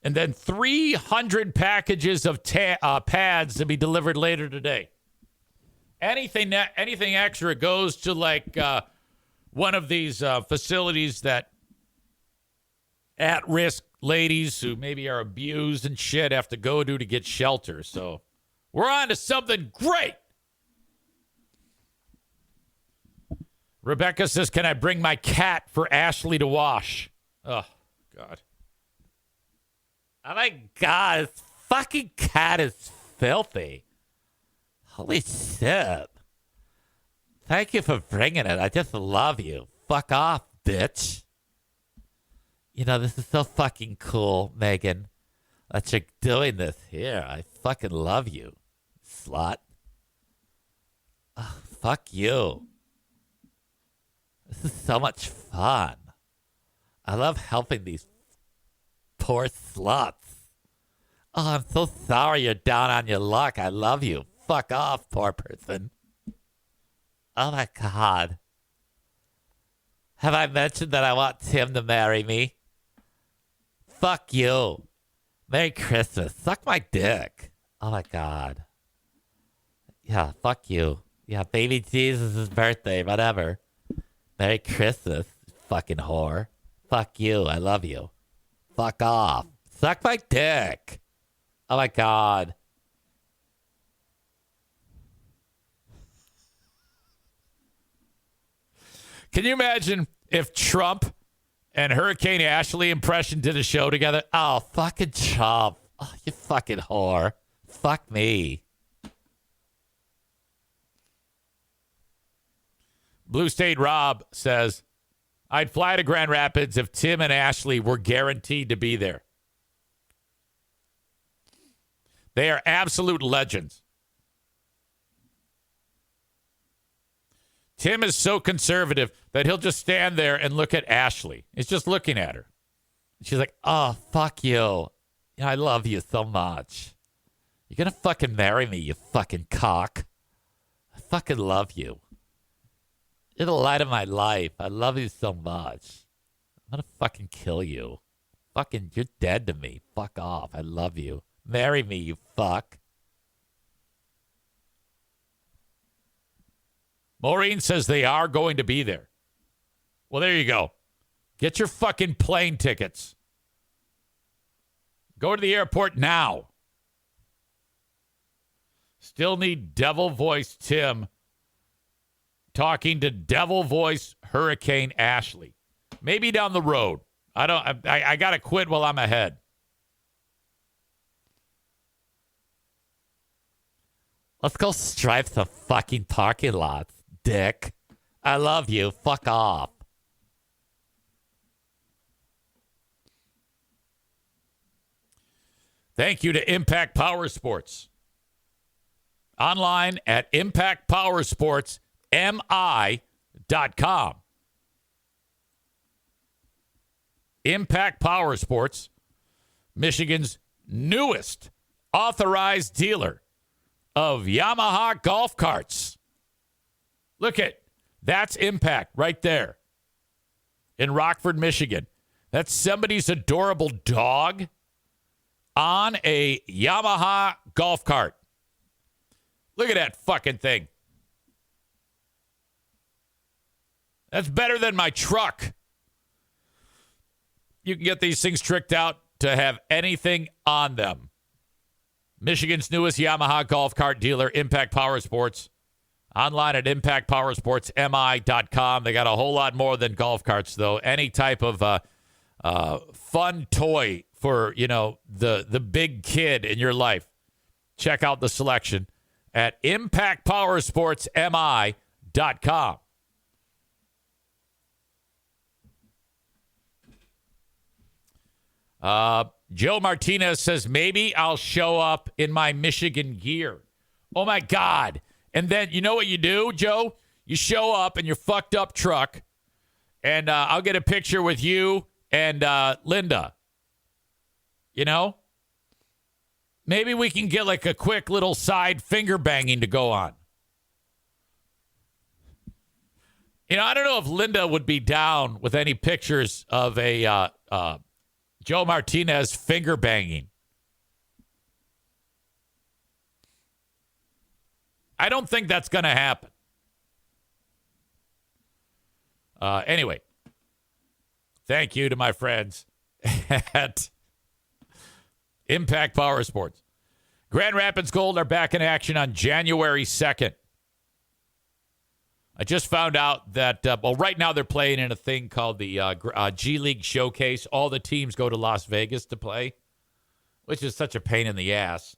And then 300 packages of pads to be delivered later today. Anything extra goes to like one of these facilities that at-risk ladies who maybe are abused and shit have to go to get shelter. So we're on to something great. Rebecca says, can I bring my cat for Ashley to wash? Oh, God. Oh, my God. This fucking cat is filthy. Holy shit. Thank you for bringing it. I just love you. Fuck off, bitch. You know, this is so fucking cool, Megan, that you're doing this here. I fucking love you, slut. Oh, fuck you. This is so much fun. I love helping these poor sluts. Oh, I'm so sorry you're down on your luck. I love you. Fuck off, poor person. Oh, my God. Have I mentioned that I want Tim to marry me? Fuck you. Merry Christmas. Suck my dick. Oh, my God. Yeah, fuck you. Yeah, baby Jesus' birthday, whatever. Merry Christmas, fucking whore. Fuck you. I love you. Fuck off. Suck my dick. Oh, my God. Can you imagine if Trump and Hurricane Ashley impression did a show together? Oh, fucking Trump. Oh, you fucking whore. Fuck me. Blue State Rob says, I'd fly to Grand Rapids if Tim and Ashley were guaranteed to be there. They are absolute legends. Tim is so conservative that he'll just stand there and look at Ashley. He's just looking at her. She's like, oh, fuck you. I love you so much. You're going to fucking marry me, you fucking cock. I fucking love you. You're the light of my life. I love you so much. I'm going to fucking kill you. Fucking, you're dead to me. Fuck off. I love you. Marry me, you fuck. Maureen says they are going to be there. Well, there you go. Get your fucking plane tickets. Go to the airport now. Still need Devil Voice Tim talking to Devil Voice Hurricane Ashley. Maybe down the road. I got to quit while I'm ahead. Let's go stripe some fucking parking lots, dick. I love you. Fuck off. Thank you to Impact Power Sports. Online at impactpowersportsmi.com. Impact Power Sports, Michigan's newest authorized dealer of Yamaha golf carts. Look at that's Impact right there in Rockford, Michigan. That's somebody's adorable dog on a Yamaha golf cart. Look at that fucking thing. That's better than my truck. You can get these things tricked out to have anything on them. Michigan's newest Yamaha golf cart dealer, Impact Power Sports. Online at impactpowersportsmi.com. They got a whole lot more than golf carts, though. Any type of fun toy for, the big kid in your life. Check out the selection at impactpowersportsmi.com. Joe Martinez says, maybe I'll show up in my Michigan gear. Oh, my God. And then you know what you do, Joe? You show up in your fucked up truck, and I'll get a picture with you and Linda. Maybe we can get like a quick little side finger banging to go on. I don't know if Linda would be down with any pictures of a Joe Martinez finger banging. I don't think that's going to happen. Anyway, thank you to my friends at Impact Power Sports. Grand Rapids Gold are back in action on January 2nd. I just found out that, right now they're playing in a thing called the G League Showcase. All the teams go to Las Vegas to play, which is such a pain in the ass.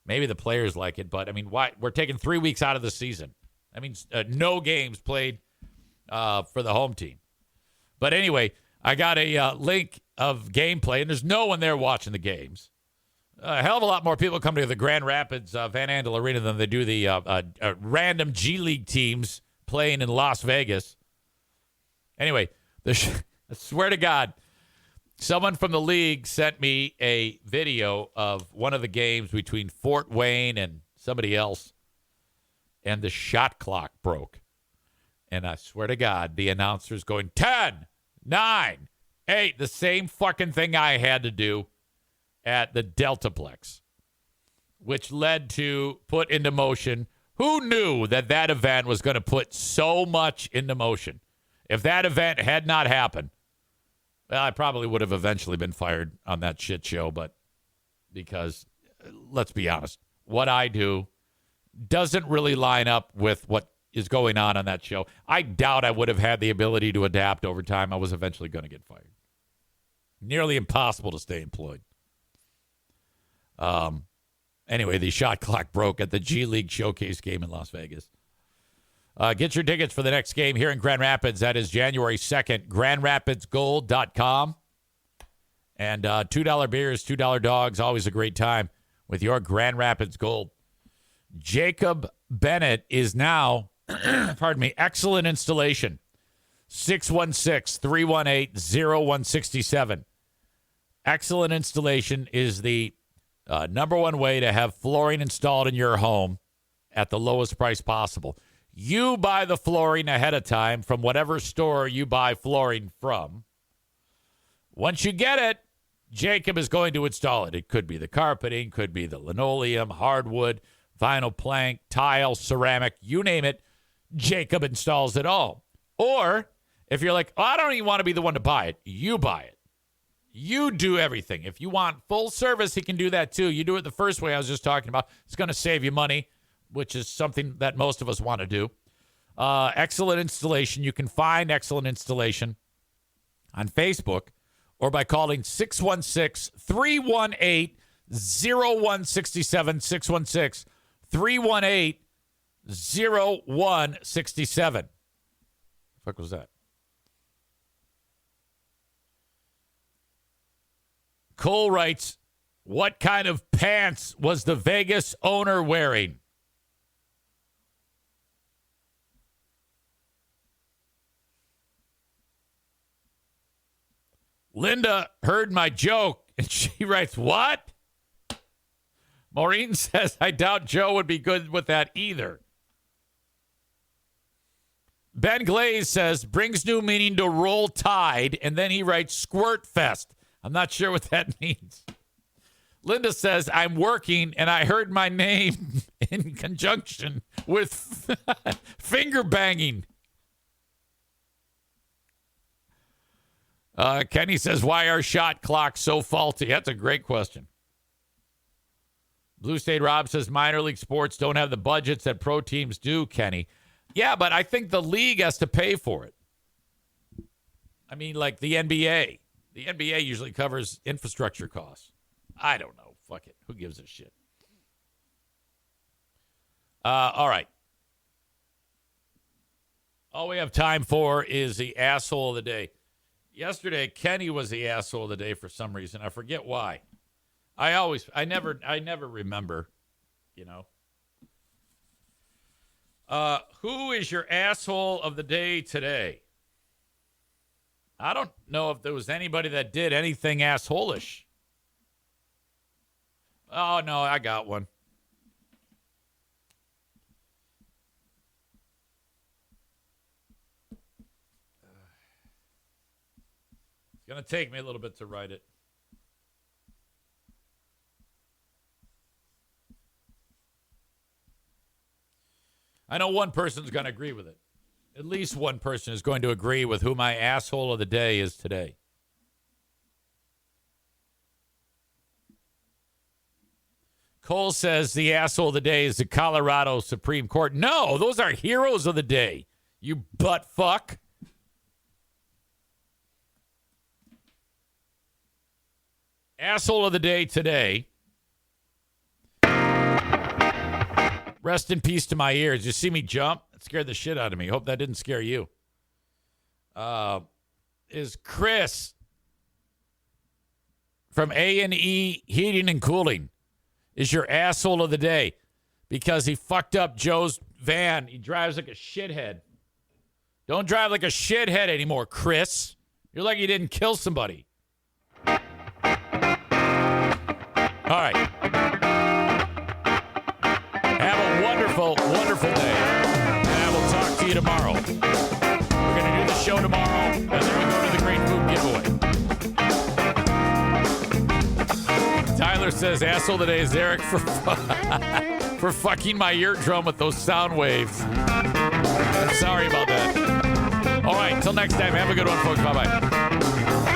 Maybe the players like it, but, why? We're taking 3 weeks out of the season. No games played for the home team. But anyway, I got a link of gameplay, and there's no one there watching the games. A hell of a lot more people come to the Grand Rapids Van Andel Arena than they do the random G League teams playing in Las Vegas. Anyway, I swear to God, someone from the league sent me a video of one of the games between Fort Wayne and somebody else, and the shot clock broke. And I swear to God, the announcer's going, 10, 9, 8, the same fucking thing I had to do at the Deltaplex, which led to put into motion. Who knew that event was going to put so much into motion? If that event had not happened, well, I probably would have eventually been fired on that shit show, but because, let's be honest, what I do doesn't really line up with what is going on that show. I doubt I would have had the ability to adapt over time. I was eventually going to get fired. Nearly impossible to stay employed. Anyway, the shot clock broke at the G League Showcase game in Las Vegas. Get your tickets for the next game here in Grand Rapids. That is January 2nd, grandrapidsgold.com. And $2 beers, $2 dogs, always a great time with your Grand Rapids Gold. Jacob Bennett is now, excellent installation. 616-318-0167. Excellent installation is the number one way to have flooring installed in your home at the lowest price possible. You buy the flooring ahead of time from whatever store you buy flooring from. Once you get it, Jacob is going to install it. It could be the carpeting, could be the linoleum, hardwood, vinyl plank, tile, ceramic, you name it. Jacob installs it all. Or if you're like, I don't even want to be the one to buy it, you buy it. You do everything. If you want full service, he can do that too. You do it the first way I was just talking about. It's going to save you money, which is something that most of us want to do. Excellent installation. You can find Excellent Installation on Facebook or by calling 616-318-0167, 616-318-0167. The fuck was that? Cole writes, what kind of pants was the Vegas owner wearing? Linda heard my joke, and she writes, what? Maureen says, I doubt Joe would be good with that either. Ben Glaze says, brings new meaning to Roll Tide, and then he writes Squirt Fest. I'm not sure what that means. Linda says, I'm working, and I heard my name in conjunction with finger banging. Kenny says, why are shot clocks so faulty? That's a great question. Blue State Rob says, minor league sports don't have the budgets that pro teams do, Kenny. Yeah, but I think the league has to pay for it. I mean, like the NBA. The NBA usually covers infrastructure costs. I don't know. Fuck it. Who gives a shit? All right. All we have time for is the asshole of the day. Yesterday, Kenny was the asshole of the day for some reason. I forget why. I never remember, you know. Who is your asshole of the day today? I don't know if there was anybody that did anything asshole-ish. Oh, no, I got one. It's going to take me a little bit to write it. I know one person's going to agree with it. At least one person is going to agree with who my asshole of the day is today. Cole says the asshole of the day is the Colorado Supreme Court. No, those are heroes of the day, you butt fuck. Asshole of the day today. Rest in peace to my ears. You see me jump? It scared the shit out of me. Hope that didn't scare you. Is Chris from A&E Heating and Cooling is your asshole of the day because he fucked up Joe's van. He drives like a shithead. Don't drive like a shithead anymore, Chris. You're lucky you didn't kill somebody. All right. Have a wonderful, wonderful day. And I will talk to you tomorrow. We're going to do the show tomorrow, and then we go to the Great Food Giveaway. Tyler says, asshole today is Eric for fucking my eardrum with those sound waves. I'm sorry about that. All right, until next time, have a good one, folks. Bye-bye.